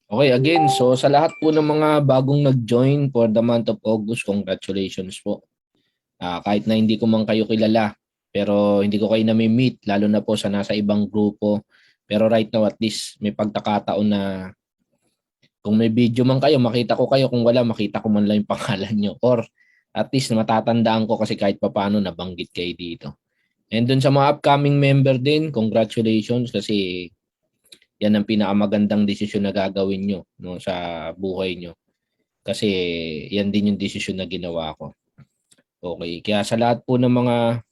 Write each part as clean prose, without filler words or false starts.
Okay, again, so sa lahat po ng mga bagong nag-join for the month of August, congratulations po. Kahit na hindi ko man kayo kilala, pero hindi ko kayo nami-meet, lalo na po sa nasa ibang grupo. Pero right now, at least may pagkakataon na kung may video man kayo, makita ko kayo. Kung wala, makita ko man lang yung pangalan nyo. Or at least matatandaan ko kasi kahit papaano nabanggit kayo dito. And dun sa mga upcoming member din, congratulations kasi yan ang pinakamagandang desisyon na gagawin nyo, no, sa buhay nyo. Kasi yan din yung desisyon na ginawa ko. Okay, kaya sa lahat po ng mga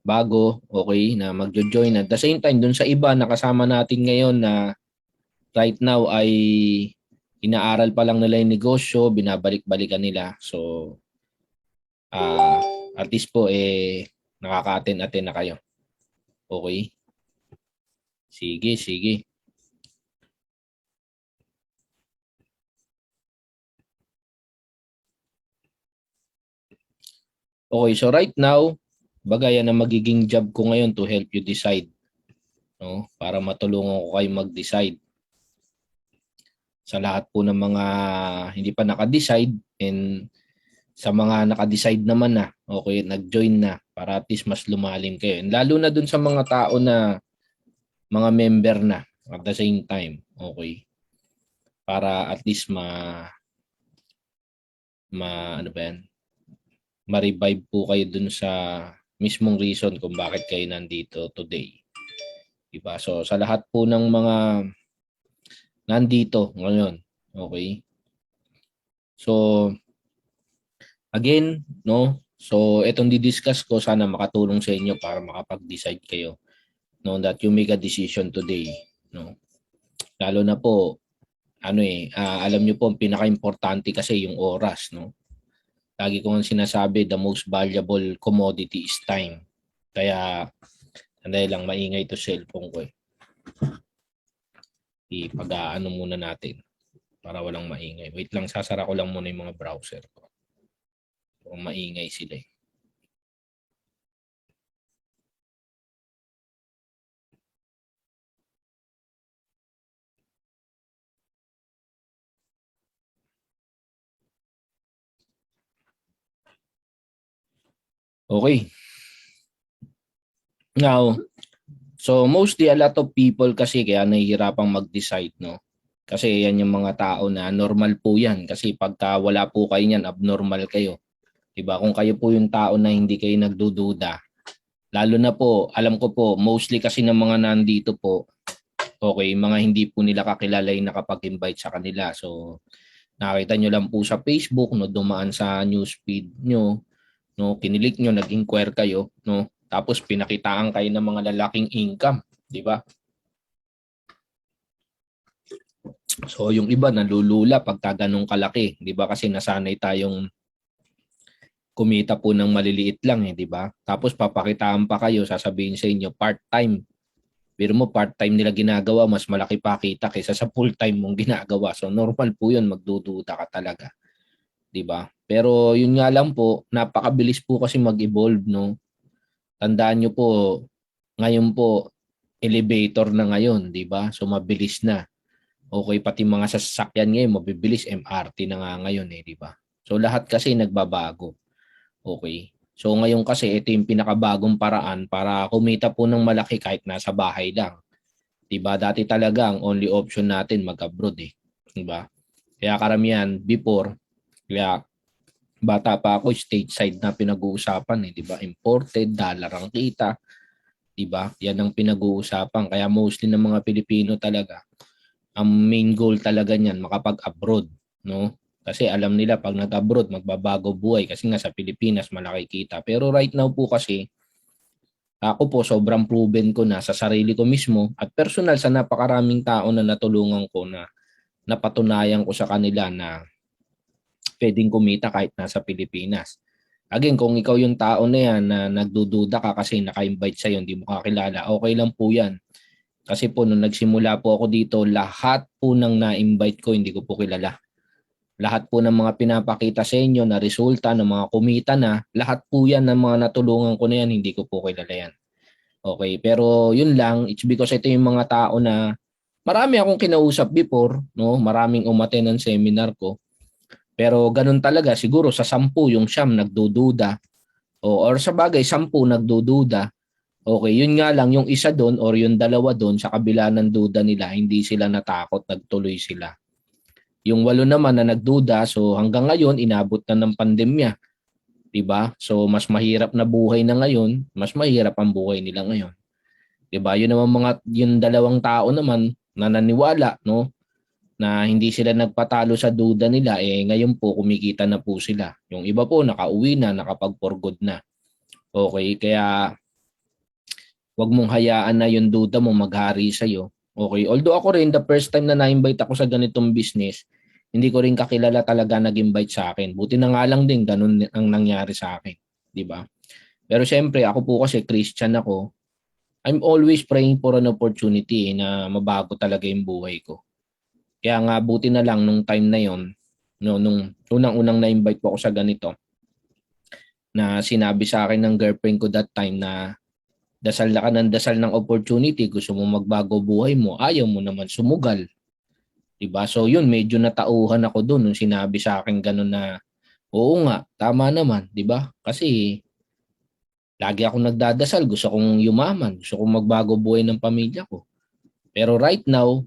bago, okay, na magjo-join at the same time dun sa iba na kasama natin ngayon na right now ay inaaral pa lang nila yung negosyo, binabalik-balikan nila. So, uh, at least po nakaka-attend-attend na kayo. Okay? Sige, sige. Okay, so right now, bagay yan ang magiging job ko ngayon to help you decide, no? Para matulungan ko kayo mag-decide sa lahat po ng mga hindi pa naka-decide and sa mga naka-decide naman na, okay, nag-join na para at least mas lumalim kayo. And lalo na dun sa mga tao na mga member na at the same time, okay? Para at least ano ba yan? Ma-revive po kayo dun sa mismong reason kung bakit kayo nandito today. Diba? So sa lahat po ng mga nandito ngayon, okay? So again, no? So itong di-discuss ko sana makatulong sa inyo para makapag-decide kayo, no, that you make a decision today, no? Lalo na po alam niyo po ang pinaka-importante kasi yung oras, no? Lagi ko nga sinasabi, the most valuable commodity is time. Kaya sandali lang, maingay to cellphone ko eh. Ipag-aano muna natin para walang maingay. Wait lang, sasara ko lang muna yung mga browser ko. Kung maingay sila eh. Okay. Now, so mostly a lot of people kasi kaya nahihirapang mag-decide, no? Kasi yan yung mga tao na normal po yan. Kasi pagka wala po kayo yan, abnormal kayo. Diba? Kung kayo po yung tao na hindi kayo nagdududa, lalo na po, alam ko po, mostly kasi ng mga nandito po, okay, mga hindi po nila kakilala yung nakapag-invite sa kanila. So, nakita nyo lang po sa Facebook, no, dumaan sa newsfeed nyo, no, kinilik nyo, nag-inquire kayo, no, tapos pinakitaan kayo ng mga lalaking income, di ba? So, yung iba nalulula pagka ganun kalaki, di ba? Kasi nasanay tayong kumita po ng maliliit lang, di ba? Tapos papakitaan pa kayo, sasabihin sa inyo, part-time. Pero mo part-time nila ginagawa, mas malaki pa kita kaysa sa full-time mong ginagawa. So normal po 'yun, magdududa ka talaga, 'di ba? Pero yun nga lang po, napakabilis po kasi mag-evolve, no. Tandaan niyo po, ngayon po elevator na ngayon, 'di ba? So mabilis na. Okay, pati mga sasakyan ngayon mabibilis, MRT na nga ngayon 'di ba? So lahat kasi nagbabago. Okay. So ngayon kasi ito yung pinakabagong paraan para kumita po ng malaki kahit nasa bahay lang. 'Di ba? Dati talaga ang only option natin mag-abroad eh, 'di ba? Kaya karamihan before, kaya bata pa ako stateside na pinag-uusapan eh, 'di ba? Imported, dollar ang kita, 'di ba? Yan ang pinag-uusapan. Kaya mostly ng mga Pilipino talaga, ang main goal talaga niyan makapag-abroad, no? Kasi alam nila pag nag-abroad magbabago buhay kasi nga sa Pilipinas malaki kita. Pero right now po kasi ako po sobrang proven ko na sa sarili ko mismo at personal sa napakaraming tao na natulungan ko na napatunayan ko sa kanila na pwedeng kumita kahit nasa Pilipinas. Again, kung ikaw yung tao na yan na nagdududa ka kasi naka-invite sa'yo, hindi mo kakilala, okay lang po yan. Kasi po nung nagsimula po ako dito, lahat po ng na-invite ko hindi ko po kilala. Lahat po ng mga pinapakita sa inyo na resulta ng mga kumita na, lahat po yan ng mga natulungan ko na yan, hindi ko po kilala yan. Okay, pero yun lang, it's because ito yung mga tao na marami akong kinausap before, no? Maraming umattend ng seminar ko. Pero ganun talaga, siguro sa 10 yung 9 nagdududa. Or sa bagay, 10 nagdududa. Okay, yun nga lang, yung isa doon or yung dalawa doon sa kabila ng duda nila, hindi sila natakot, nagtuloy sila. Yung 8 naman na nagduda, so hanggang ngayon, inabot na ng pandemya. Diba? So mas mahirap na buhay na ngayon, mas mahirap ang buhay nila ngayon. Diba? Yun naman yung dalawang tao naman na naniwala, no? Na hindi sila nagpatalo sa duda nila, ngayon po kumikita na po sila. Yung iba po nakauwi na, nakapag-for good na. Okay, kaya wag mong hayaan na yung duda mo maghari sa'yo. Okay, although ako rin, the first time na na-invite ako sa ganitong business, hindi ko rin kakilala talaga nag-invite sa akin. Buti na nga lang din, ganun ang nangyari sa akin. Di ba? Pero syempre, ako po kasi Christian ako. I'm always praying for an opportunity na mabago talaga yung buhay ko. Kaya nga, buti na lang nung time na yon, no, nung unang-unang na-invite po ako sa ganito, na sinabi sa akin ng girlfriend ko that time na dasal na ka ng dasal ng opportunity, gusto mo magbago buhay mo, ayaw mo naman sumugal. Diba? So yun, medyo natauhan ako doon nung sinabi sa akin gano'n na, oo nga, tama naman, diba? Kasi lagi akong nagdadasal, gusto kong yumaman, gusto kong magbago buhay ng pamilya ko. Pero right now,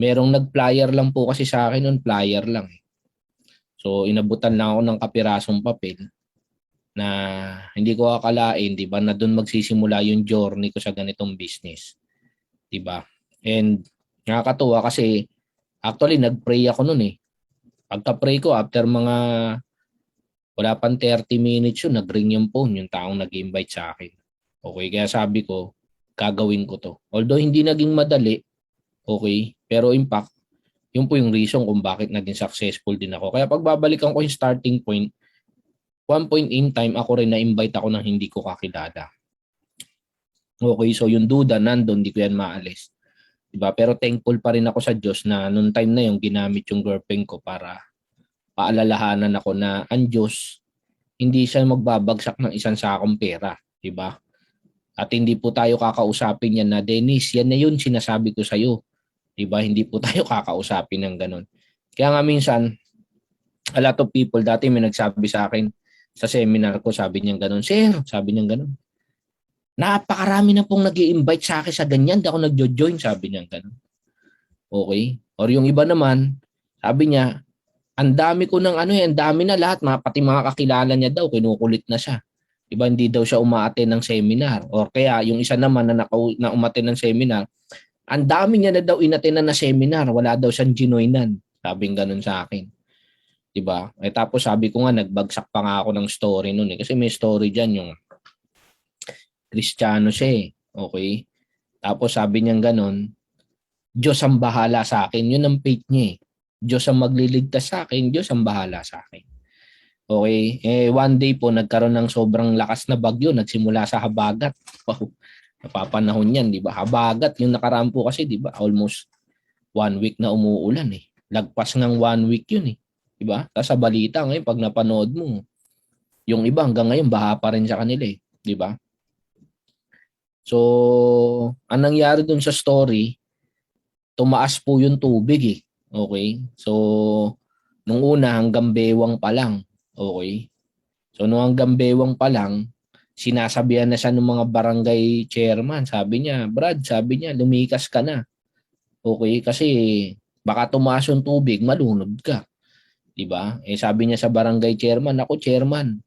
merong nag-flyer lang po kasi sa akin noon, flyer lang. So inabutan lang ako ng kapirasong papel na hindi ko akalain, 'di ba, na doon magsisimula yung journey ko sa ganitong business. 'Di ba? And nakakatuwa kasi actually nag-pray ako noon eh. Pagka-pray ko after mga wala pang 30 minutes yun, nag-ring yung phone, yung taong nag-invite sa akin. Okay, kaya sabi ko, gagawin ko to. Although hindi naging madali, okay, pero impact, yun po yung reason kung bakit naging successful din ako. Kaya pagbabalikan ko yung starting point, one point in time, ako rin na-invite ako ng hindi ko kakilala. Okay, so yung duda nandun, hindi ko yan maalis. Diba? Pero thankful pa rin ako sa Diyos na noong time na yung ginamit yung girlfriend ko para paalalahanan ako na ang Diyos, hindi siya magbabagsak ng isang sakong pera. Diba? At hindi po tayo kakausapin yan na, Dennis, yan na yun sinasabi ko sa'yo. Diba? Hindi po tayo kakausapin ng ganun. Kaya nga minsan, a lot of people, dati may nagsabi sa akin, sa seminar ko, sabi niya gano'n, Sir, sabi niya gano'n, napakarami na pong nag-i-invite sa akin sa ganyan, di ako nag-join, sabi niya gano'n. Okay? Or yung iba naman, sabi niya, ang dami ko ng ang dami na lahat, pati mga kakilala niya daw, kinukulit na siya. Iba hindi daw siya umaattend ng seminar. Or kaya yung isa naman na umattend ng seminar, ang dami niya na daw inattend na seminar, wala daw siyang ginoinan. Sabi gano'n sa akin. Diba? Tapos sabi ko nga, nagbagsak pa nga ako ng story noon eh. Kasi may story dyan yung Kristiyano siya eh. Okay? Tapos sabi niya gano'n, Diyos ang bahala sa akin. Yun ang faith niya eh. Diyos ang magliligtas sa akin, Diyos ang bahala sa akin. Okay? One day po, nagkaroon ng sobrang lakas na bagyo, nagsimula sa habagat. Wow. Napapanahon yan, di ba? Habagat, yung nakaraan po kasi, di ba? Almost 1 week na umuulan eh. Lagpas ng 1 week yun eh. Diba? Tapos sa balita ngayon, pag napanood mo, yung iba hanggang ngayon, baha pa rin sa kanila eh. Diba? So, ang nangyari dun sa story, tumaas po yung tubig eh. Okay? So, nung una, hanggang bewang pa lang. Okay? So, nung hanggang bewang pa lang, sinasabihan na siya ng mga barangay chairman. Sabi niya, Brad, sabi niya, lumikas ka na. Okay? Kasi, baka tumaas yung tubig, malunod ka. Diba? Sabi niya sa barangay chairman, ako chairman,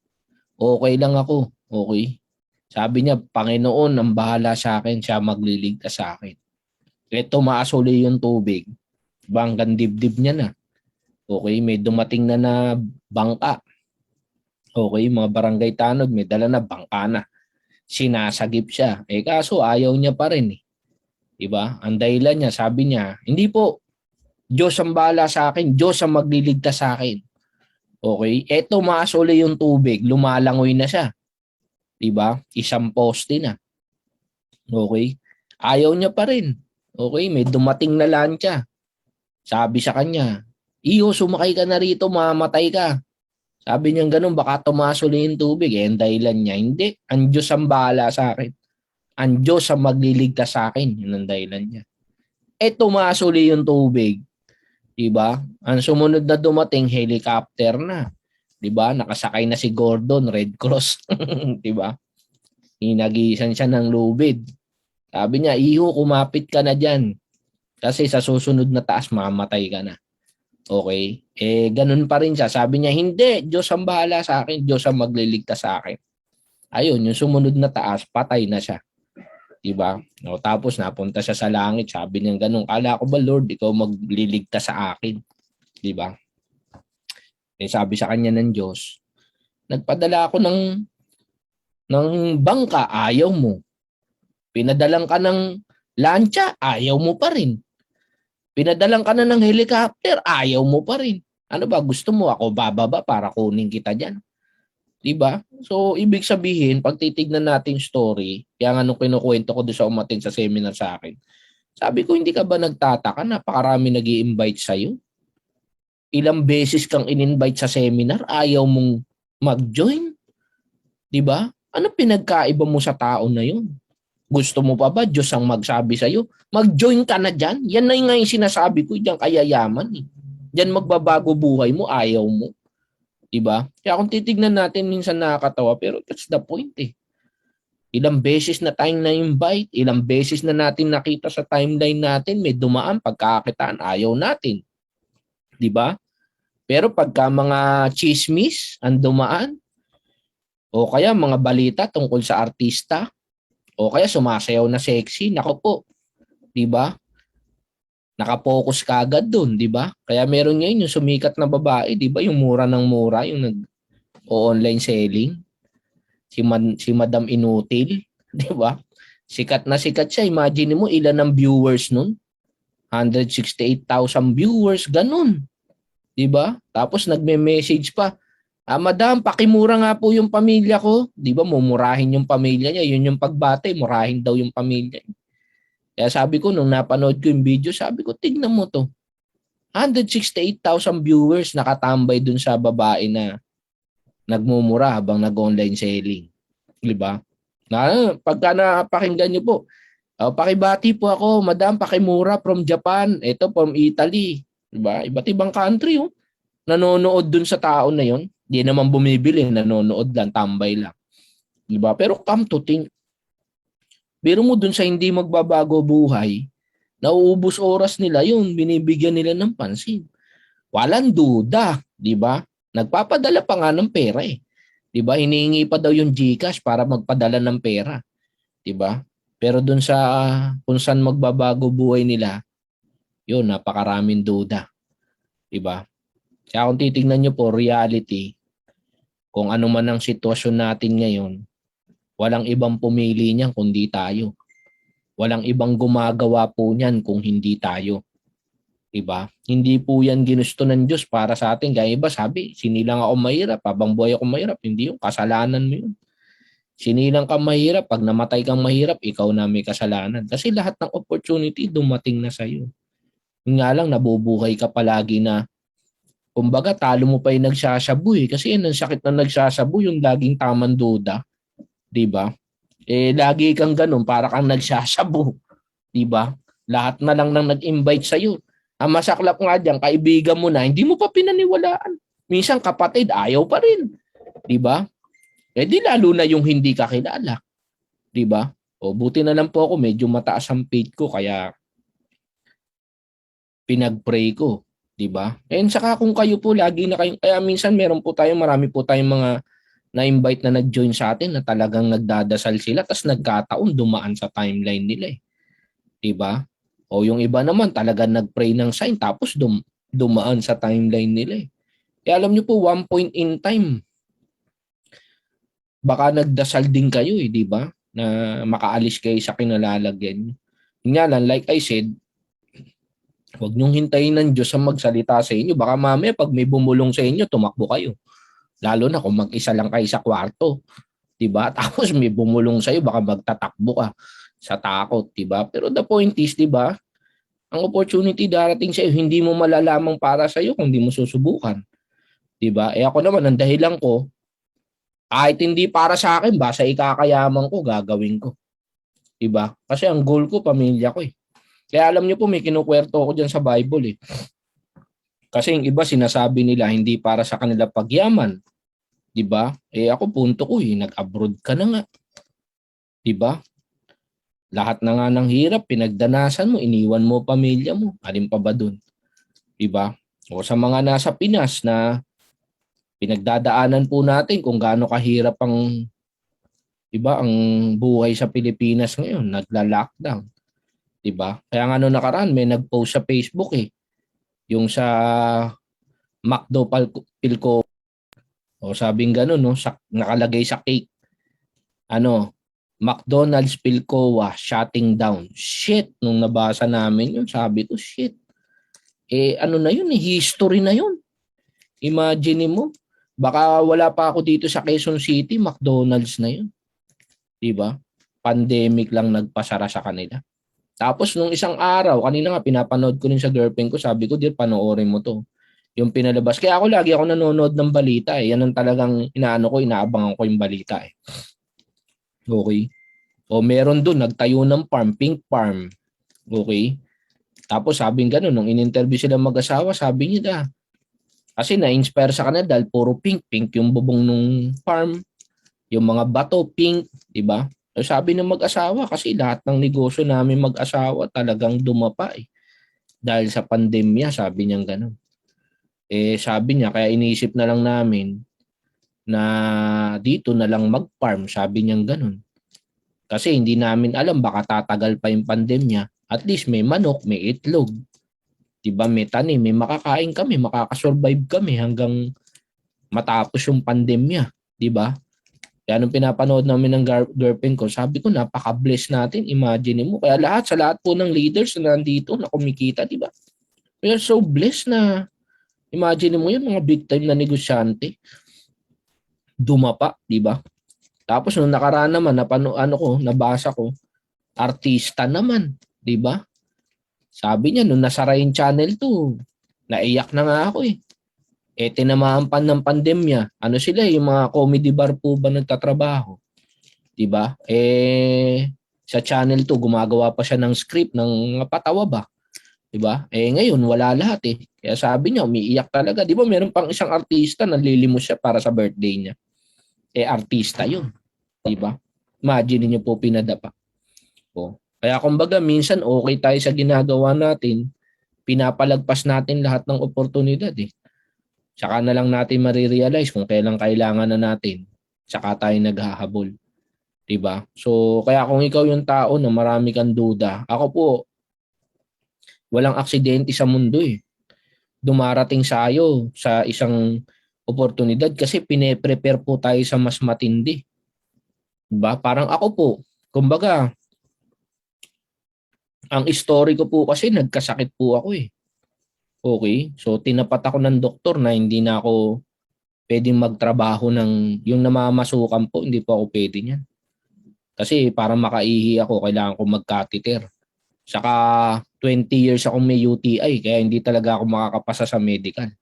okay lang ako. Okay? Sabi niya, Panginoon ang bahala sa akin, siya magliligtas sa akin. Tumaas uli yung tubig. Diba? Hanggang dibdib niya na. Okay? May dumating na bangka. Okay? Mga barangay tanod, may dala na bangka na. Sinasagip siya. Kaso ayaw niya pa rin eh. Diba? Ang dahilan niya, sabi niya, hindi po, Diyos ang bahala sa akin, Diyos ang magliligtas sa akin. Okay? Tumaas uli yung tubig, lumalangoy na siya. Diba? Isang poste na. Okay? Ayaw niya pa rin. Okay? May dumating na lancha. Sabi sa kanya, Iyo, sumakay ka na rito, mamatay ka. Sabi niya ganun, baka tumaas uli yung tubig. Ang dahilan niya, hindi. Ang Diyos ang bahala sa akin. Ang Diyos ang magliligtas sa akin. Yun ang dahilan niya. tumaas uli yung tubig. Diba? Ang sumunod na dumating, helicopter na. Diba? Nakasakay na si Gordon, Red Cross. Diba? Hinagisan siya ng lubid. Sabi niya, iho, kumapit ka na dyan. Kasi sa susunod na taas, mamatay ka na. Okay? Ganun pa rin siya. Sabi niya, hindi, Diyos ang bahala sa akin. Diyos ang magliligtas sa akin. Ayun, yung sumunod na taas, patay na siya. Diba? O, tapos napunta siya sa langit. Sabi niya ganun, kala ko ba, Lord, ikaw magliligtas sa akin? Diba? Sabi sa kanya ng Diyos, nagpadala ako ng bangka, ayaw mo. Pinadalang ka ng lancha, ayaw mo pa rin. Pinadalang ka na ng helicopter, ayaw mo pa rin. Ano ba, gusto mo ako bababa para kunin kita dyan? Diba? So, ibig sabihin, pag titignan natin story, kaya nga nung kinukwento ko doon sa umating sa seminar sa akin, sabi ko, hindi ka ba nagtataka? Napakarami nag-i-invite sa'yo. Ilang beses kang in-invite sa seminar, ayaw mong mag-join. Diba? Ano pinagkaiba mo sa tao na yun? Gusto mo pa ba Diyos ang magsabi sa'yo? Mag-join ka na dyan. Yan na nga yung sinasabi ko, diyan kayayaman. Diyan magbabago buhay mo, ayaw mo. Diba? Kaya kung titignan natin, minsan nakakatawa, pero that's the point eh. Ilang beses na tayong na-invite, ilang beses na natin nakita sa timeline natin, may dumaan, pagkakakitaan, ayaw natin. Diba? Pero pagka mga chismis ang dumaan, o kaya mga balita tungkol sa artista, o kaya sumasayaw na sexy, nako po, 'di ba? Naka-focus ka agad doon, 'di ba? Kaya meron ngayon yung sumikat na babae, 'di ba? Yung mura ng mura, yung nag-online selling. Si Madam Inutil, 'di ba? Sikat na sikat siya. Imagine mo ilan ang viewers noon? 168,000 viewers, ganun. 'Di ba? Tapos nagme-message pa, Madam, pakimura nga po yung pamilya ko. Di ba, mumurahin yung pamilya niya. Yun yung pagbate, murahin daw yung pamilya niya. Kaya sabi ko, nung napanood ko yung video, sabi ko, tignan mo to. 168,000 viewers nakatambay dun sa babae na nagmumura habang nag-online selling. Di ba? Pagka napakinggan niyo po, pakibati po ako, Madam, pakimura from Japan. Ito from Italy. Di ba? Iba't ibang country, oh. Nanonood dun sa tao na yon. Hindi naman bumibili, nanonood lang, tambay lang. Diba? Pero come to think, biro mo dun sa hindi magbabago buhay, nauubos oras nila yun, binibigyan nila ng pansin. Walang duda, di ba? Nagpapadala pa nga ng pera eh. Di ba? Hinihingi pa daw yung GCash para magpadala ng pera. Di ba? Pero dun sa kung saan magbabago buhay nila, yun, napakaraming duda. Di ba? Kaya kung titignan nyo po, reality, kung ano man ang sitwasyon natin ngayon, walang ibang pumili niyan kundi tayo. Walang ibang gumagawa po niyan kung hindi tayo. Diba? Hindi po yan ginusto ng Diyos para sa atin. Kaya iba sabi, sinilang ako mahirap, habang buhay ako mahirap. Hindi yung kasalanan mo yun. Sinilang ka mahirap, pag namatay kang mahirap, ikaw na may kasalanan. Kasi lahat ng opportunity dumating na sa'yo. Yung nga lang, nabubuhay ka palagi na kumbaga, talo mo pa yung nagsasabu eh. Kasi yan ang sakit na nagsasabu, yung laging tamang duda. Diba? Lagi kang ganun, para kang nagsasabu. Diba? Lahat na lang nang nag-invite sa'yo. Ang masaklap nga dyan, kaibigan mo na, hindi mo pa pinaniwalaan. Minsan kapatid, ayaw pa rin. Diba? Di lalo na yung hindi kakilala. Diba? O buti na lang po ako, medyo mataas ang faith ko, kaya pinag-pray ko. Diba? And saka kung kayo po lagi na kayo, kaya minsan marami po tayong mga na-invite na nag-join sa atin na talagang nagdadasal sila tapos nagkataon dumaan sa timeline nila eh. Diba? O yung iba naman talagang nag-pray ng sign tapos dumaan sa timeline nila eh. Kaya alam nyo po, one point in time, baka nagdasal din kayo eh, diba? Na makaalis kayo sa kinalalagyan. Nga lang, like I said, huwag niyong hintayin ng Diyos ang magsalita sa inyo. Baka mamaya pag may bumulong sa inyo, tumakbo kayo. Lalo na kung mag-isa lang kayo sa kwarto. Diba? Tapos may bumulong sa iyo, baka magtatakbo ka sa takot. Diba? Pero the point is, diba? Ang opportunity darating sa iyo, hindi mo malalamang para sa iyo kung hindi mo susubukan. Diba? Ako naman, ang dahilan ko, kahit hindi para sa akin, basta ikakayaman ko, gagawin ko. Diba? Kasi ang goal ko, pamilya ko eh. Kaya alam niyo po, may kinukwerto ako diyan sa Bible eh. Kasi yung iba sinasabi nila hindi para sa kanila pagyaman, 'di ba? Ako punto ko nag-abroad ka na nga, 'di ba? Lahat na nga ng hirap pinagdanasan mo, iniwan mo pamilya mo. Alin pa ba doon? 'Di ba? O sa mga nasa Pinas na pinagdadaanan po natin kung gaano kahirap ang 'di ba, ang buhay sa Pilipinas ngayon, nagla-lockdown, 'di ba? Kaya nga noong nakaraan may nag-post sa Facebook yung sa McDo Pilco. O sabing gano'n, no, nakalagay sa cake. McDonald's Pilcoa shutting down. Shit, nung nabasa namin yun, sabi ko, shit. Ano na yun, history na yun. Imagine mo, baka wala pa ako dito sa Quezon City, McDonald's na yun. Diba? Pandemic lang nagpasara sa kanila. Tapos nung isang araw, kanina nga pinapanood ko rin sa girlfriend ko, sabi ko, dear, panoorin mo to. Yung pinalabas. Kaya lagi ako nanonood ng balita Yan ang talagang inaabangan ko yung balita Okay? O meron doon, nagtayo ng farm, pink farm. Okay? Tapos sabing gano'n, nung in-interview sila mag-asawa, sabi niya kasi na-inspire sa kanila dahil puro pink. Pink yung bubong nung farm. Yung mga bato, pink. Diba? So sabi ng mag-asawa, kasi lahat ng negosyo namin mag-asawa talagang dumapa dahil sa pandemya, sabi niya gano'n. Sabi niya, kaya iniisip na lang namin na dito na lang mag-farm, sabi niya gano'n. Kasi hindi namin alam, baka tatagal pa yung pandemya. At least may manok, may itlog. Diba, may tanim, may makakain kami, makakasurvive kami hanggang matapos yung pandemya. Diba? Kaya nung pinapanood namin ng girlfriend ko, sabi ko, napaka-bless natin. Imagine mo. Kaya sa lahat po ng leaders na nandito, na kumikita, diba? We are so blessed na, imagine mo yun, mga big time na negosyante. Dumapa, diba? Tapos nung nakaraan naman, nabasa ko, artista naman, 'di ba? Sabi niya nung nasara yung channel 2, naiyak na nga ako tinamaan pa ng pandemya. Ano sila yung mga comedy bar po ba nagtatrabaho? 'Di ba? Sa channel 2 gumagawa pa siya ng script ng patawa ba? 'Di ba? Ngayon wala lahat Kaya sabi niya umiiyak talaga. 'Di ba meron pang isang artista na lilimos siya para sa birthday niya. Artista 'yun. 'Di ba? Imagine niyo po pinadapa. Kaya kumbaga minsan okay tayo sa ginagawa natin, pinapalagpas natin lahat ng oportunidad Saka na lang natin marirealize kung kailan kailangan na natin, saka tayo naghahabol. 'Di ba? So kaya kung ikaw yung tao na marami kang duda, ako po walang aksidente sa mundo Dumarating sa'yo sa isang oportunidad kasi pine-prepare po tayo sa mas matindi. 'Di ba? Parang ako po, kumbaga ang story ko po kasi nagkasakit po ako Okay? So tinapat ako ng doktor na hindi na ako pwedeng magtrabaho ng yung namamasukan po, hindi po ako pwede niyan. Kasi para makaihi ako, kailangan ko mag-catheter. Saka 20 years akong may UTI kaya hindi talaga ako makakapasa sa medical.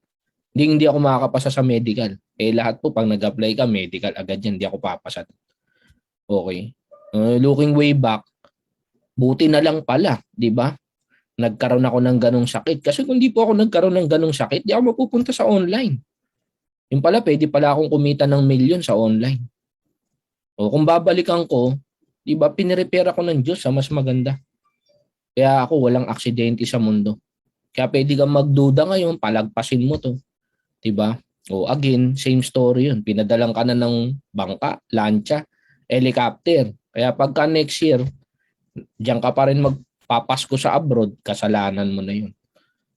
Hindi ako makakapasa sa medical. Lahat po pag nag-apply ka, medical agad yan, hindi ako papasa. Okay? Looking way back, buti na lang pala, 'di ba? Nagkaroon ako ng ganong sakit. Kasi kung di po ako nagkaroon ng ganong sakit, di ako mapupunta sa online. Yung pala, pwede pala akong kumita ng milyon sa online. O kung babalikan ko, di ba, pinirepare ako ng Diyos sa mas maganda. Kaya ako walang aksidente sa mundo. Kaya pwede kang magduda ngayon, palagpasin mo to. Di ba? O again, same story yun. Pinadalang ka na ng bangka, lancha, helicopter. Kaya pagka next year, diyan ka pa rin magpapasko sa abroad, kasalanan mo na yun.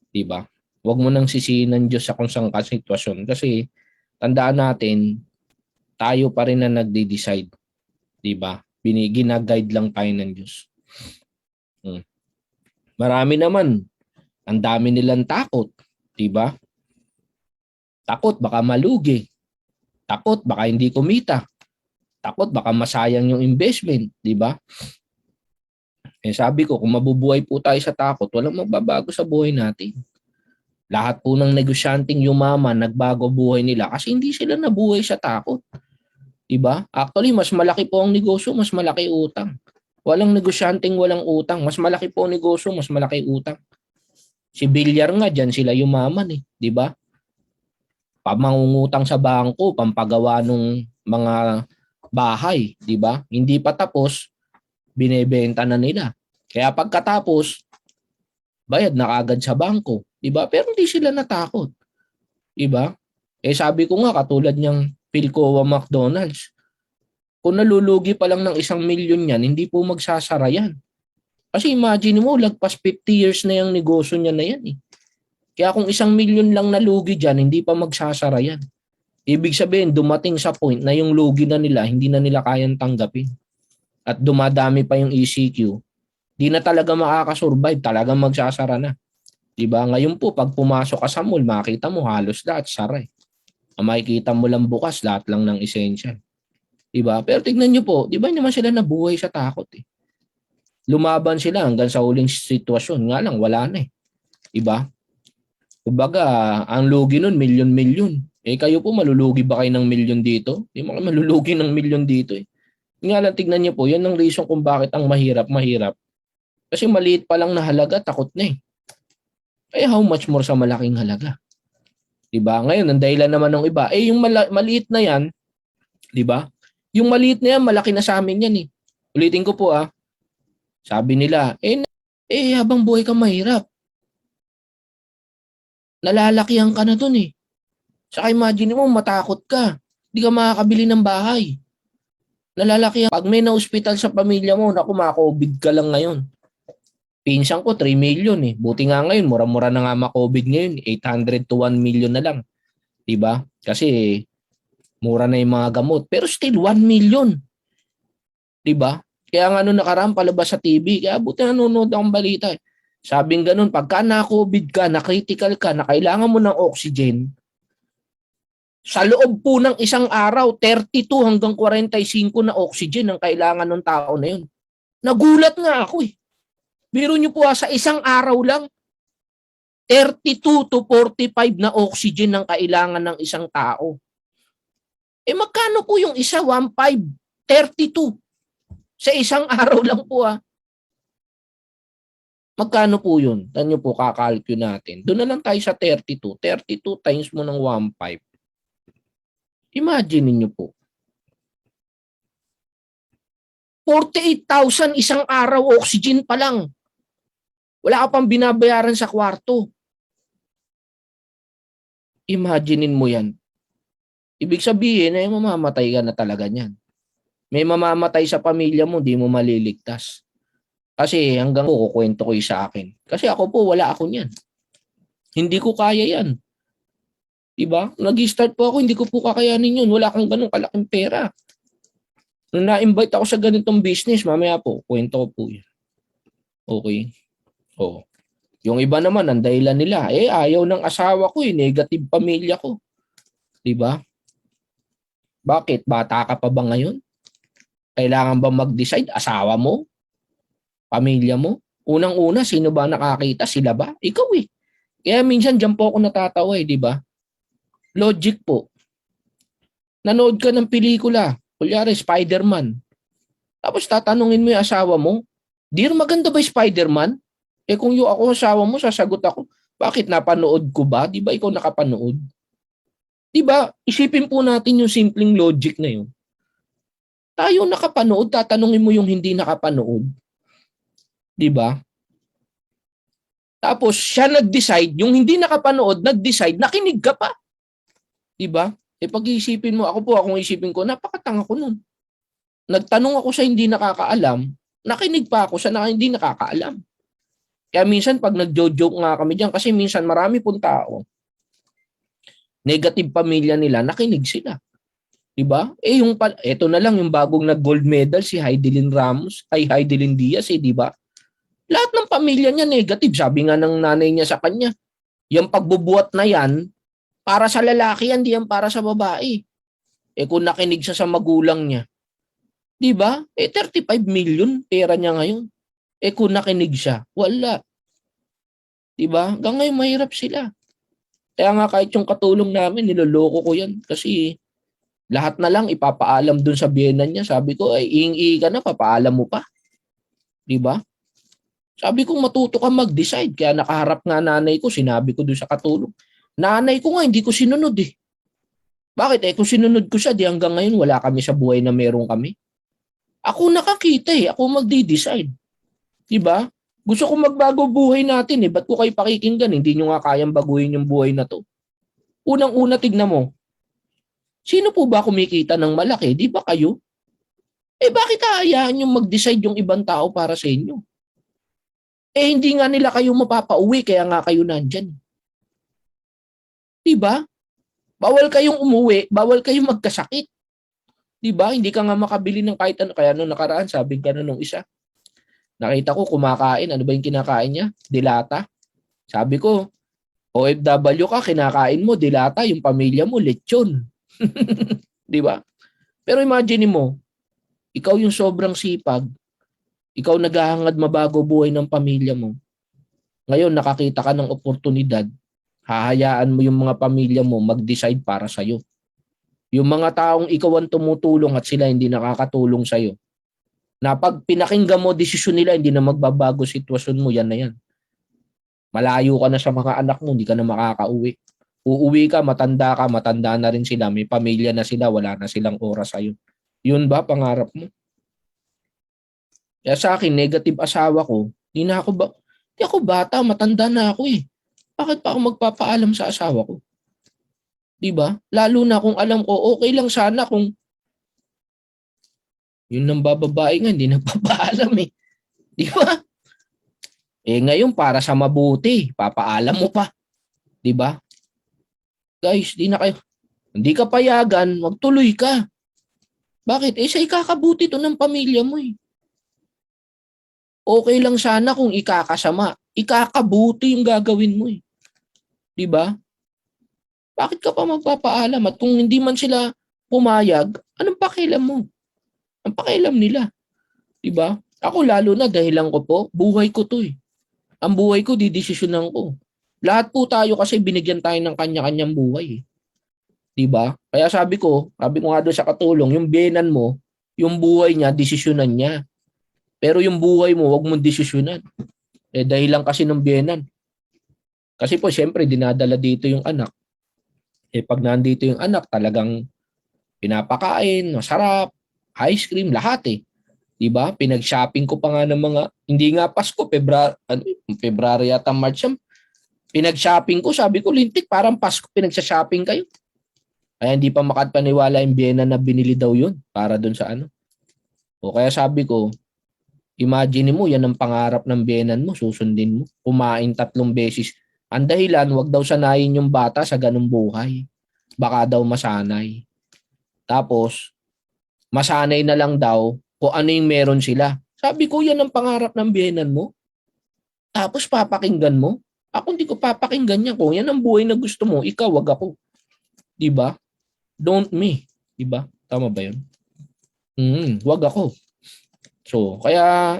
Diba? Huwag mo nang sisihin ng Diyos sa kung saan ka sitwasyon. Kasi tandaan natin, tayo pa rin na nagde-decide. Diba? Gina-guide lang tayo ng Diyos. Marami naman. Ang dami nilang takot. Diba? Takot baka malugi. Takot baka hindi kumita. Takot baka masayang yung investment. Diba? Sabi ko, kung mabubuhay po tayo sa takot, walang magbabago sa buhay natin. Lahat po ng negosyanteng yumaman, nagbago buhay nila kasi hindi sila nabuhay sa takot. Diba? Actually, mas malaki po ang negosyo, mas malaki utang. Walang negosyanteng walang utang. Mas malaki po negosyo, mas malaki utang. Si Villar nga dyan sila yumaman eh, di ba? Pamangungutang sa bangko, pampagawa ng mga bahay, di ba? Hindi pa tapos, binebenta na nila. Kaya pagkatapos, bayad na kagad sa bangko, di ba? Pero hindi sila natakot, di ba? Eh sabi ko nga katulad niyang Philcoa McDonald's, kung nalulugi pa lang ng 1 milyon yan, hindi po magsasara yan. Kasi imagine mo, lagpas 50 years na yung negosyo niya na yan eh. Kaya kung 1 milyon lang nalugi dyan, hindi pa magsasara yan. Ibig sabihin, dumating sa point na yung lugi na nila, hindi na nila kayang tanggapin. At dumadami pa yung ECQ, di na talaga makakasurvive, talagang magsasara na. Diba? Ngayon po, pag pumasok ka sa mall, makita mo halos lahat sara eh. Ang makikita mo lang bukas, lahat lang ng essential. Diba? Pero tignan nyo po, di ba naman sila nabuhay sa takot eh. Lumaban sila hanggang sa huling sitwasyon. Nga lang, wala na eh. Diba? Kumbaga, ang lugi nun, milyon-milyon. Eh kayo po, malulugi ba kayo ng milyon dito? Di mo kayo malulugi ng milyon dito eh. Nga lang, tignan niyo po, yan ang reason kung bakit ang mahirap. Kasi maliit pa lang na halaga, takot na eh. Eh how much more sa malaking halaga? Diba? Ngayon, ang dahilan naman ng iba, eh yung maliit na yan, diba? Yung maliit na yan, malaki na sa amin yan eh. Ulitin ko po sabi nila, habang buhay ka mahirap, nalalakihan ka na dun eh. Saka imagine mo, matakot ka. Hindi ka makakabili ng bahay. Nalalaki. Pag may na-hospital sa pamilya mo, naku, maka-COVID ka lang ngayon. Pinsan ko, 3 million eh. Buti nga ngayon, mura-mura na nga maka-COVID ngayon. 800 to 1 million na lang. Diba? Kasi, mura na yung mga gamot. Pero still, 1 million. Diba? Kaya nga nung nakaraan, palabas sa TV, kaya buti nanonood akong balita eh. Sabing ganun, pagka na-COVID ka, na-critical ka, na kailangan mo ng oxygen, sa loob po ng isang araw, 32 hanggang 45 na oxygen ang kailangan ng tao na yun. Nagulat nga ako eh. Biro nyo po sa isang araw lang, 32 to 45 na oxygen ang kailangan ng isang tao. Eh magkano po yung isa? 1.5, 32. Sa isang araw lang po Magkano po yun? Tanyo po, kakalkyo natin. Doon na lang tayo sa 32. 32 times mo ng 1.5. Imagine niyo po. 48,000 isang araw, oxygen pa lang. Wala ka pang binabayaran sa kwarto. Imaginein mo yan. Ibig sabihin, mamamatay ka na talaga niyan. May mamamatay sa pamilya mo, di mo maliligtas. Kasi hanggang kukwento ko sa akin. Kasi ako po, wala ako niyan. Hindi ko kaya yan. Diba? Nag-start po ako, hindi ko po kakayanin yun. Wala kang ganun kalaking pera. Nung na-invite ako sa ganitong business, mamaya po, kwento ko po yan. Okay. Yung iba naman, ang dahilan nila, ayaw ng asawa ko, negative pamilya ko. Diba? Bakit? Bata ka pa ba ngayon? Kailangan ba mag-decide? Asawa mo? Pamilya mo? Unang-una, sino ba nakakita? Sila ba? Ikaw eh. Kaya minsan dyan po ako natatawa diba? Logic po. Nanood ka ng pelikula, kunyari Spider-Man. Tapos tatanungin mo yung asawa mo, "Dear, maganda ba Spider-Man?" Kung yung ako asawa mo, sasagot ako, "Bakit, napanood ko ba?" Di ba ikaw nakapanood? Di ba? Isipin po natin yung simpleng logic na yun. Tayo nakapanood, tatanungin mo yung hindi nakapanood. Di ba? Tapos siya nag-decide, yung hindi nakapanood, nag-decide, nakinig ka pa. Diba? Pag-iisipin mo, akong isipin ko, napakatanga ko nun. Nagtanong ako sa hindi nakakaalam, nakinig pa ako sa hindi nakakaalam. Kaya minsan pag nagjo-joke nga kami diyan, kasi minsan marami pong tao, negative pamilya nila, nakinig sila. Diba? Ito na lang yung bagong nag-gold medal, si Heidelin Diaz, diba? Lahat ng pamilya niya negative. Sabi nga ng nanay niya sa kanya, yung pagbubuhat na yan, para sa lalaki yan, di yan para sa babae. Kung nakinig siya sa magulang niya, di ba? 35 million pera niya ngayon. Kung nakinig siya, wala. Di ba? Hanggang ngayon mahirap sila. Kaya nga kahit yung katulong namin, niloloko ko yan. Kasi lahat na lang ipapaalam dun sa biyenan niya. Sabi ko, iing-i ka na, papaalam mo pa. Di ba? Sabi ko matuto ka mag-decide. Kaya nakaharap nga nanay ko, sinabi ko doon sa katulong. Nanay ko nga, hindi ko sinunod eh. Bakit? Kung sinunod ko siya, di hanggang ngayon wala kami sa buhay na meron kami. Ako nakakita eh. Ako magdi-decide. Diba? Gusto ko magbago buhay natin eh. Ba't ko kayo pakikinggan? Hindi nyo nga kayang baguhin yung buhay na to. Unang-una, tignan mo. Sino po ba kumikita ng malaki? Di ba kayo? Bakit haayaan yung mag-decide yung ibang tao para sa inyo? Hindi nga nila kayo mapapauwi, kaya nga kayo nandyan. Diba? Bawal kayong umuwi, bawal kayong magkasakit. Diba? Hindi ka nga makabili ng kahit ano. Kaya nung nakaraan, sabi ka na nung isa, nakita ko kumakain. Ano ba yung kinakain niya? Dilata. Sabi ko, OFW ka, kinakain mo, dilata. Yung pamilya mo, lechon. Diba? Pero imagine mo, ikaw yung sobrang sipag, ikaw naghahangad mabago buhay ng pamilya mo. Ngayon, nakakita ka ng oportunidad, hahayaan mo yung mga pamilya mo mag-decide para sa'yo. Yung mga taong ikaw ang tumutulong at sila hindi nakakatulong sa'yo, na pag pinakinggan mo desisyon nila, hindi na magbabago sitwasyon mo, yan na yan. Malayo ka na sa mga anak mo, hindi ka na makakauwi. Uuwi ka, matanda na rin sila, may pamilya na sila, wala na silang oras sa'yo. Yun ba pangarap mo? Kaya sa akin, negative asawa ko, hindi ako bata, matanda na ako eh. Bakit pa ako magpapaalam sa asawa ko? Diba? Lalo na kung alam ko, okay lang sana kung yun ng bababae nga, hindi nagpapaalam eh. Diba? Ngayon para sa mabuti, papaalam mo pa. Diba? Guys, hindi ka payagan, magtuloy ka. Bakit? Sa ikakabuti to ng pamilya mo eh. Okay lang sana kung ikakasama. Ikakabuti yung gagawin mo eh. Diba? Bakit ka pa magpapaalam? At kung hindi man sila pumayag, anong pakialam mo? Ang pakialam nila. Diba? Ako lalo na dahilan ko po, buhay ko to eh. Ang buhay ko, didesisyonan ko. Lahat po tayo kasi binigyan tayo ng kanya-kanyang buhay eh. Diba? Kaya sabi ko nga doon sa katulong, yung biyenan mo, yung buhay niya, desisyonan niya. Pero yung buhay mo, wag mong desisyonan. Dahilan kasi ng biyenan. Kasi po, siyempre, dinadala dito yung anak. Pag nandito yung anak, talagang pinapakain, masarap, ice cream, lahat eh. Diba? Pinag-shopping ko pa nga ng mga, hindi nga Pasko, February yata, March. Pinag-shopping ko, sabi ko, lintik, parang Pasko, pinag-shopping kayo. Kaya hindi pa makapaniwala yung biyena na binili daw yun para doon sa ano. O kaya sabi ko, imagine mo, yan ang pangarap ng biyenan mo, susundin mo. Kumain 3 beses. Ang dahilan, wag daw sanayin yung bata sa ganung buhay. Baka daw masanay. Tapos, masanay na lang daw kung ano yung meron sila. Sabi ko, yan ang pangarap ng biyenan mo. Tapos papakinggan mo. Ako hindi ko papakinggan yan. Kung yan ang buhay na gusto mo, ikaw, wag ako. Diba? Don't me. Diba? Tama ba yun? Wag ako. So, kaya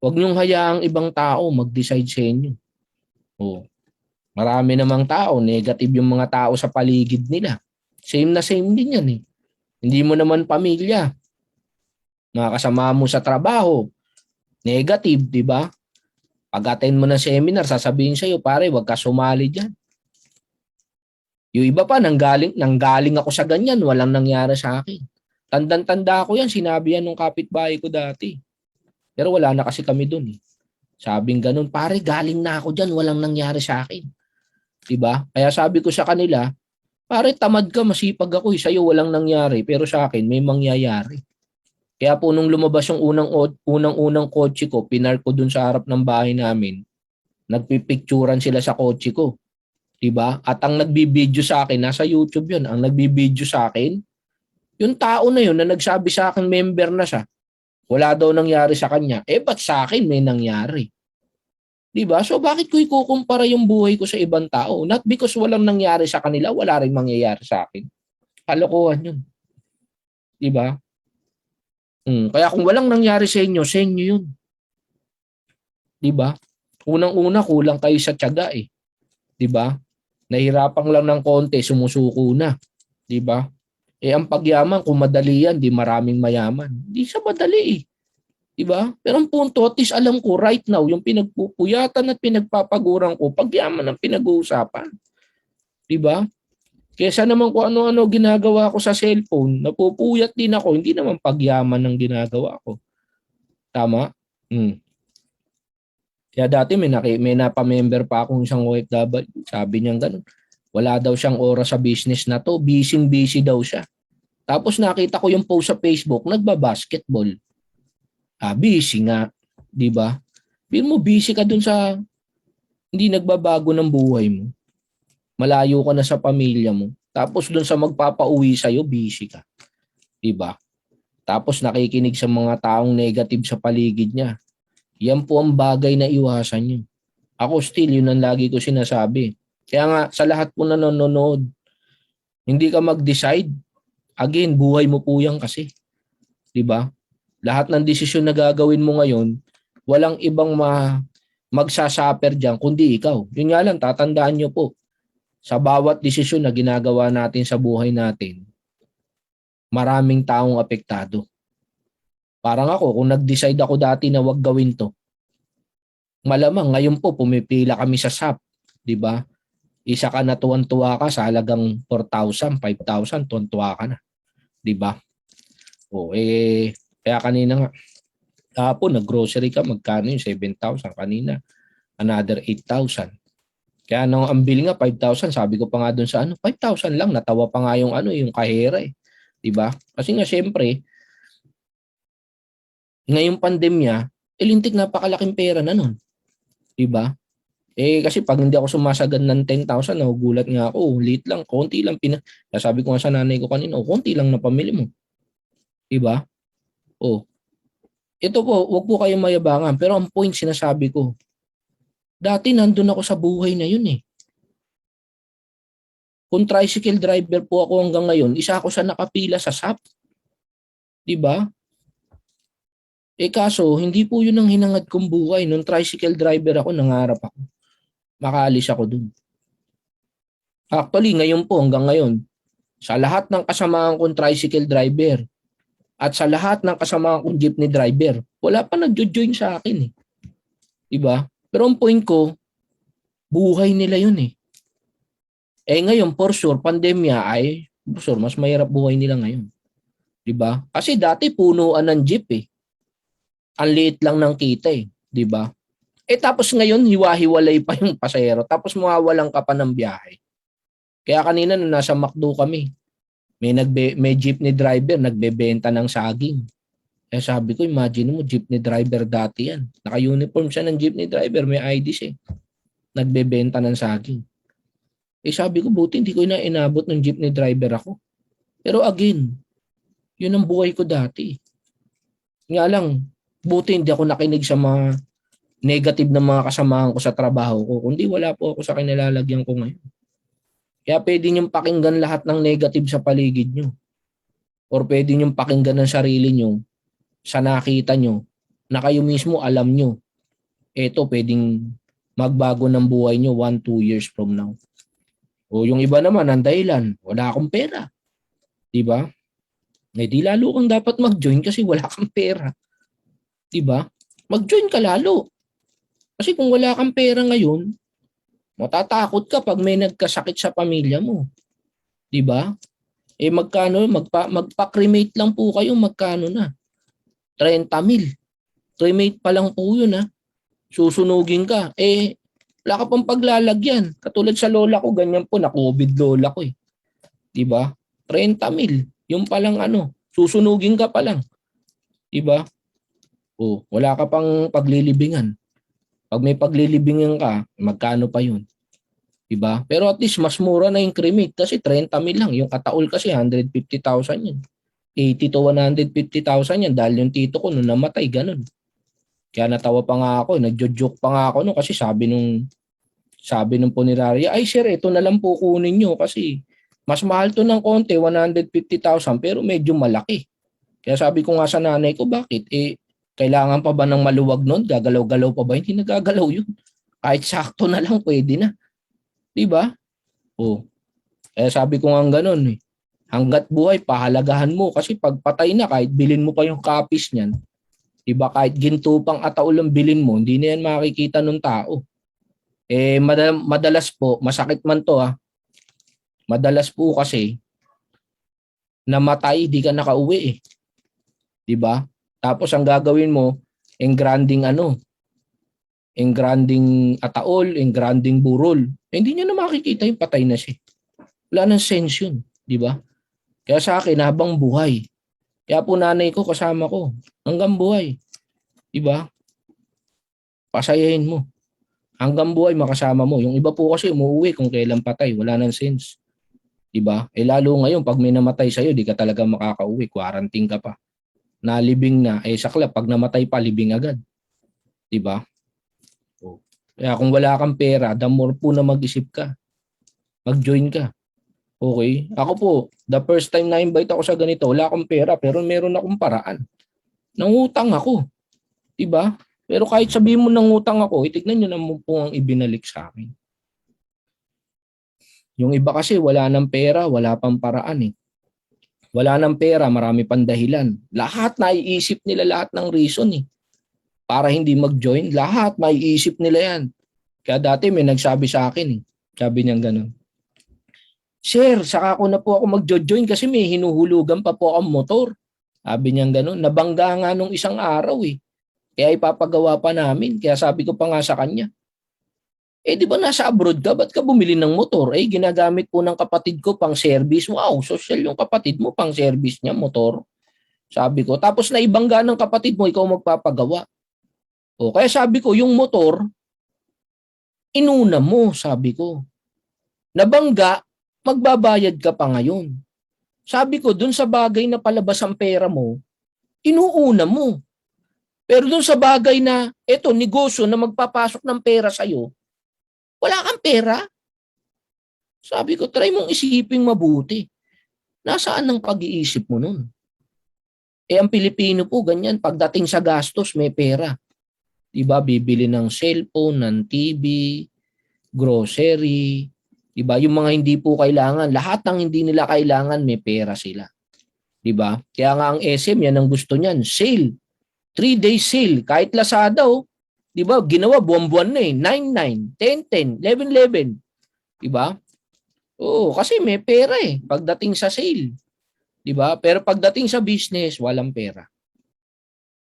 wag niyong hayaang ibang tao mag-decide sa inyo. Marami namang tao, negative yung mga tao sa paligid nila. Same na same din yan eh. Hindi mo naman pamilya. Mga kasama mo sa trabaho, negative, di ba? Pag-attend mo ng seminar, sasabihin sa'yo, pare, wag ka sumali dyan. Yung iba pa, nanggaling ako sa ganyan, walang nangyari sa akin. Tandang-tanda ko yan, sinabi yan ng kapitbahay ko dati. Pero wala na kasi kami dun eh. Sabing ganun, pare, galing na ako dyan, walang nangyari sa akin. Diba? Kaya sabi ko sa kanila, pare, tamad ka, masipag ako eh. Sa'yo walang nangyari, pero sa akin may mangyayari. Kaya po nung lumabas yung unang kotse ko, pinark ko dun sa harap ng bahay namin, nagpipicturan sila sa kotse ko. Diba? At ang nagbibideo sa akin, nasa YouTube yun, ang nagbibideo sa akin, yung tao na yun na nagsabi sa akin member na siya, wala daw nangyari sa kanya. Ba't sa akin may nangyari? Diba? So bakit ko ikukumpara yung buhay ko sa ibang tao? Not because walang nangyari sa kanila, wala rin mangyayari sa akin. Kalokohan yun. Diba? Kaya kung walang nangyari sa inyo yun. Diba? Unang-una, kulang kayo sa tiyaga eh. Diba? Nahirapan lang ng konti, sumusuko na. Diba? Ang pagyaman, kung madali yan, di maraming mayaman. Di siya madali eh. Diba? Pero ang punto, at least alam ko right now, yung pinagpupuyatan at pinagpapaguran ko, pagyaman ang pinag-uusapan. Diba? Kesa naman kung ano-ano ginagawa ko sa cellphone, napupuyat din ako, hindi naman pagyaman ang ginagawa ko. Tama? Kaya dati may napamember pa akong isang OFW, sabi niya ganun. Wala daw siyang oras sa business na to, busy daw siya. Tapos nakita ko yung post sa Facebook, nagba-basketball. Busy nga, 'di ba? Feel mo busy ka dun sa hindi nagbabago ng buhay mo. Malayo ka na sa pamilya mo. Tapos dun sa magpapauwi sa iyo, busy ka. 'Di ba? Tapos nakikinig sa mga taong negative sa paligid niya. Yan po ang bagay na iwasan niyo. Ako still, yun ang lagi ko sinasabi. Kaya nga, sa lahat po na nanonood, hindi ka mag-decide. Again, buhay mo po yan kasi. 'Di ba? Lahat ng desisyon na gagawin mo ngayon, walang ibang magsasuffer diyan kundi ikaw. Yun nga lang, tatandaan nyo po, sa bawat desisyon na ginagawa natin sa buhay natin, maraming taong apektado. Parang ako, kung nag-decide ako dati na wag gawin to, malamang ngayon po pumipila kami sa SAP, 'di ba? Isa ka na tuwan-tuwa ka sa halagang 4,000, 5,000, tuwan-tuwa ka na, 'di ba? Kaya kanina nga, hapon nag-grocery ka, magkano yung 7,000 kanina, another 8,000. Kaya nung ang bill nga 5,000, sabi ko pa nga doon sa 5,000 lang, natawa pa nga yung yung kahera eh. 'Di ba? Kasi nga syempre, ngayong pandemya, lintik napakalaking pera na nun. 'Di ba? Kasi pag hindi ako sumasagad ng 10,000, nagugulat nga ako, liit lang, konti lang sabi ko nga sa nanay ko kanina, konti lang na pamili mo. 'Di ba? Ito po, wag po kayong mayabangan, pero ang point sinasabi ko, dati nandun ako sa buhay na yun eh. Kung tricycle driver po ako hanggang ngayon, isa ako sa nakapila sa SAP. 'Di ba? Kaso, hindi po yun ang hinangad kong buhay. Nung tricycle driver ako, nangarap ako. Makaalis ako dun. Actually, ngayon po, hanggang ngayon, sa lahat ng kasamaan kong tricycle driver at sa lahat ng kasamaan kong jeepney driver, wala pa nagjo-join sa akin eh. 'Di ba? Pero ang point ko, buhay nila yun eh. Ngayon, for sure, pandemya ay, for sure, mas mahirap buhay nila ngayon. 'Di ba? Kasi dati punuan ng jeep eh. Ang liit lang ng kita eh. 'Di ba? Tapos ngayon, hiwa-hiwalay pa yung pasahero. Tapos mawawalan ka pa ng biyahe. Kaya kanina nung nasa McDo kami, may jeepney driver nagbebenta ng saging. Sabi ko, imagine mo, jeepney driver dati yan. Naka-uniform siya ng jeepney driver, may ID siya. Nagbebenta ng saging. Sabi ko, buti hindi ko na inabot ng jeepney driver ako. Pero again, yun ang buhay ko dati. Nga lang, buti hindi ako nakinig sa mga negative na mga kasamahan ko sa trabaho ko. Kundi wala po ako sa kinilalagyan ko ngayon. Kaya pwede niyong pakinggan lahat ng negative sa paligid niyo. Or pwede niyong pakinggan ng sarili niyo sa nakita niyo na kayo mismo alam niyo. Ito pwedeng magbago ng buhay niyo 1-2 years from now. O yung iba naman, ang dahilan, wala akong pera. 'Di ba? Di lalo kang dapat mag-join kasi wala kang pera. 'Di ba? Mag-join ka lalo. Kasi kung wala kang pera ngayon, matatakot ka pag may nagkasakit sa pamilya mo. 'Di ba? Magkano, magpa-cremate lang po kayo, magkano na? 30,000. Cremate pa lang po yun ha. Susunugin ka. Wala ka pang paglalagyan. Katulad sa lola ko, ganyan po, na-COVID lola ko eh. 'Di ba? 30,000. Yung palang susunugin ka pa lang. 'Di ba? Wala ka pang paglilibingan. Pag may paglilibingan ka, magkano pa yun? 'Di ba? Pero at least mas mura na yung cremate kasi 30,000 lang. Yung kataol kasi 150,000 yun. 80 to 150,000 yan dahil yung tito ko nung namatay, ganun. Kaya natawa pa nga ako, nagjo-joke pa nga ako no kasi sabi nung punerarya, ay sir, ito na lang po kunin nyo kasi mas mahal to ng konti, 150,000 pero medyo malaki. Kaya sabi ko nga sa nanay ko, bakit? Kailangan pa ba ng maluwag nun? Gagalaw-galaw pa ba? Hindi nagagalaw yun. Kahit sakto na lang, pwede na. 'Di ba? Sabi ko nga ganun eh. Hanggat buhay, pahalagahan mo. Kasi pag patay na, kahit bilhin mo pa yung copies niyan, Diba? Kahit ginto pang ataol ang bilin mo, hindi na yan makikita ng tao. Madalas po, masakit man to madalas po kasi, namatay, di ka nakauwi eh. Diba? Tapos ang gagawin mo, engranding ataol, engranding burol. Hindi niya na makikita yung patay na siya. Wala nang sense yun. Diba? Kaya sa akin, habang buhay. Kaya po nanay ko kasama ko. Hanggang buhay. Diba? Pasayahin mo. Hanggang buhay makasama mo. Yung iba po kasi umuwi kung kailan patay. Wala nang sense. Diba? Lalo ngayon, pag may namatay sa'yo, di ka talaga makakauwi. Quarantine ka pa. Nalibing na. Sakla, pag namatay pa, libing agad. Diba? Kaya kung wala kang pera, the more po na mag-isip ka. Mag-join ka. Okay? Ako po, the first time na invite ako sa ganito, wala akong pera, pero meron akong paraan. Nangutang ako. Diba? Pero kahit sabihin mo nangutang ako, itignan nyo naman po ang ibinalik sa akin. Yung iba kasi wala ng pera, wala pang paraan eh. Wala ng pera, marami pang dahilan. Lahat naiisip nila lahat ng reason eh. Para hindi mag-join, lahat maiisip nila yan. Kaya dati may nagsabi sa akin eh. Sabi niya gano'n. Sir, saka ko na po ako mag-join kasi may hinuhulugan pa po akong motor. Sabi niya gano'n. Nabangga nga nung isang araw eh. Kaya ipapagawa pa namin. Kaya sabi ko pa nga sa kanya, di ba nasa abroad ka? Ba't ka bumili ng motor? Ginagamit po ng kapatid ko pang service. Wow, social yung kapatid mo pang service niya, motor. Sabi ko. Tapos naibangga ng kapatid mo, ikaw magpapagawa. Kaya sabi ko, yung motor, inuna mo, sabi ko. Nabangga, magbabayad ka pa ngayon. Sabi ko, dun sa bagay na palabas ang pera mo, inuuna mo. Pero dun sa bagay na, negosyo na magpapasok ng pera sa'yo, wala kang pera. Sabi ko, try mong isipin mabuti. Nasaan ang pag-iisip mo nun? Ang Pilipino po, ganyan, pagdating sa gastos, may pera. Diba, bibili ng cellphone, ng TV, grocery, diba, yung mga hindi po kailangan, lahat ng hindi nila kailangan, may pera sila. Diba? Kaya nga ang SM, yan ang gusto niyan, sale. 3-day sale, kahit Lazada diba, ginawa buwan-buwan na 9-9, 10-10, 11-11. Diba? Kasi may pera pagdating sa sale. Diba? Pero pagdating sa business, walang pera.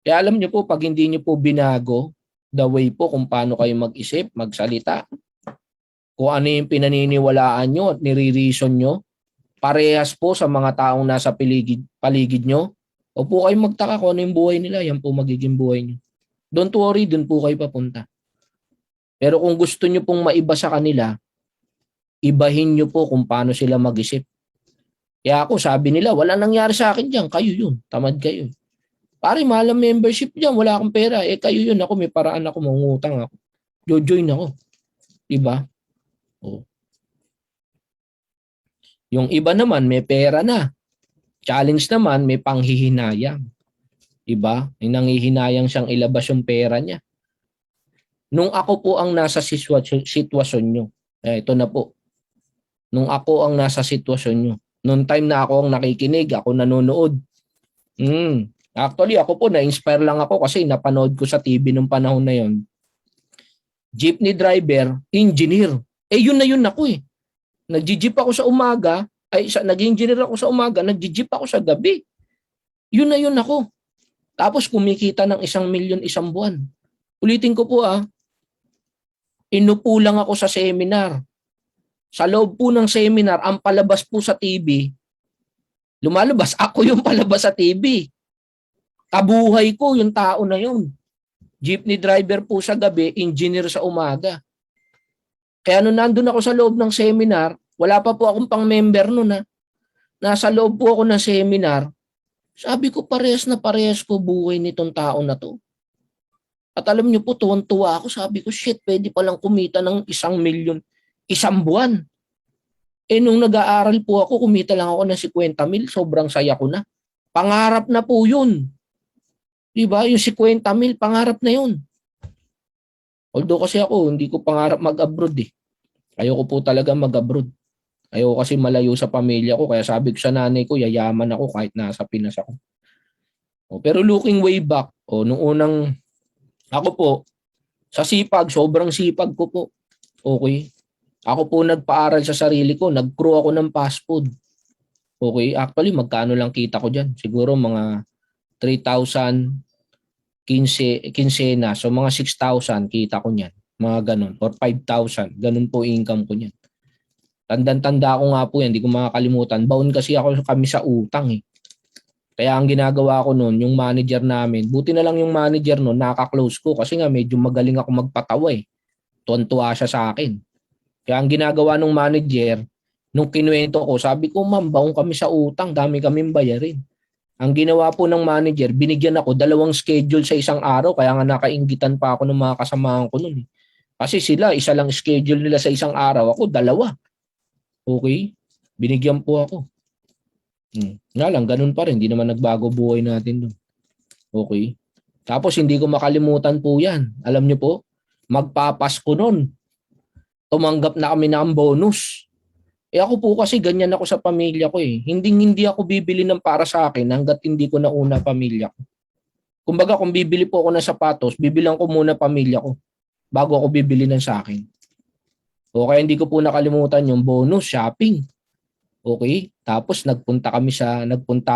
Kaya alam niyo po, pag hindi niyo po binago, the way po kung paano kayo mag-isip, magsalita, kung ano yung pinaniniwalaan nyo at nire-reason nyo, parehas po sa mga taong nasa paligid nyo, o po kayo magtaka kung ano yung buhay nila, yan po magiging buhay nyo. Don't worry, dun po kayo papunta. Pero kung gusto nyo pong maiba sa kanila, ibahin nyo po kung paano sila mag-isip. Kaya ako, sabi nila, wala nangyari sa akin dyan, kayo yun, tamad kayo. Pare, mahal ang membership dyan, wala akong pera. Kayo yun, ako may paraan ako, mangungutang ako. Jo-join ako. Diba? Yung iba naman, may pera na. Challenge naman, may panghihinayang. Diba? Yung nanghihinayang siyang ilabas yung pera niya. Nung ako po ang nasa sitwasyon nyo, ito na po. Nung ako ang nasa sitwasyon nyo, nung time na ako ang nakikinig, ako nanonood. Actually, ako po, na-inspire lang ako kasi napanood ko sa TV nung panahon na yon. Jeepney driver, engineer. Yun na yun ako Nag-jeep ako sa umaga, nag-engineer ako sa umaga, nag-jeep ako sa gabi. Yun na yun ako. Tapos kumikita ng 1 milyon isang buwan. Ulitin ko po inupo lang ako sa seminar. Sa loob po ng seminar, ang palabas po sa TV, lumalabas, ako yung palabas sa TV. Kabuhay ko yung tao na yun. Jeepney driver po sa gabi, engineer sa umaga. Kaya nung nandun ako sa loob ng seminar, wala pa po akong pang-member nun Nasa loob po ako ng seminar, sabi ko parehas na parehas ko buhay nitong tao na to. At alam niyo po, tuwang-tuwa ako. Sabi ko, shit, pwede palang kumita ng 1 milyon isang buwan. Nung nag-aaral po ako, kumita lang ako ng 50,000, sobrang saya ko na. Pangarap na po yun. Diba? Yung 50,000, pangarap na yun. Although kasi ako, hindi ko pangarap mag-abroad Ayoko po talaga mag-abroad. Ayoko kasi malayo sa pamilya ko. Kaya sabi ko sa nanay ko, yayaman ako kahit nasa Pinas ako. Pero looking way back, nung unang ako po, sa sipag, sobrang sipag ko po. Okay? Ako po nagpaaral sa sarili ko, nag-crew ako ng fast food. Okay? Actually, magkano lang kita ko dyan? Siguro mga 3,000, 15 na. So mga 6,000 kita ko niyan. Mga ganun. Or 5,000. Ganun po income ko niyan. Tandang-tanda ko nga po yan. Hindi ko makakalimutan. Baon kasi kami sa utang eh. Kaya ang ginagawa ko noon, yung manager namin, buti na lang yung manager noon, naka-close ko kasi nga medyo magaling ako magpatawa eh. Tuwan-tuwa siya sa akin. Kaya ang ginagawa ng manager, nung kinuwento ko, sabi ko, ma'am, baon kami sa utang, dami kaming bayarin. Ang ginawa po ng manager, binigyan ako 2 schedule sa isang araw, kaya nga nakainggitan pa ako ng mga kasamahan ko noon eh. Kasi sila, isa lang schedule nila sa isang araw, ako 2. Okay? Binigyan po ako. Nga lang, ganun pa rin. Hindi naman nagbago buhay natin doon. Okay? Tapos hindi ko makalimutan po yan. Alam niyo po, magpapasko noon. Tumanggap na kami ng bonus. Ako po kasi ganyan ako sa pamilya ko eh. Hindi ako bibili ng para sa akin hanggat hindi ko nauna pamilya ko. Kumbaga kung bibili po ako ng sapatos, bibilang ko muna pamilya ko bago ako bibili ng sa akin. O kaya hindi ko po nakalimutan yung bonus shopping. Okay? Tapos nagpunta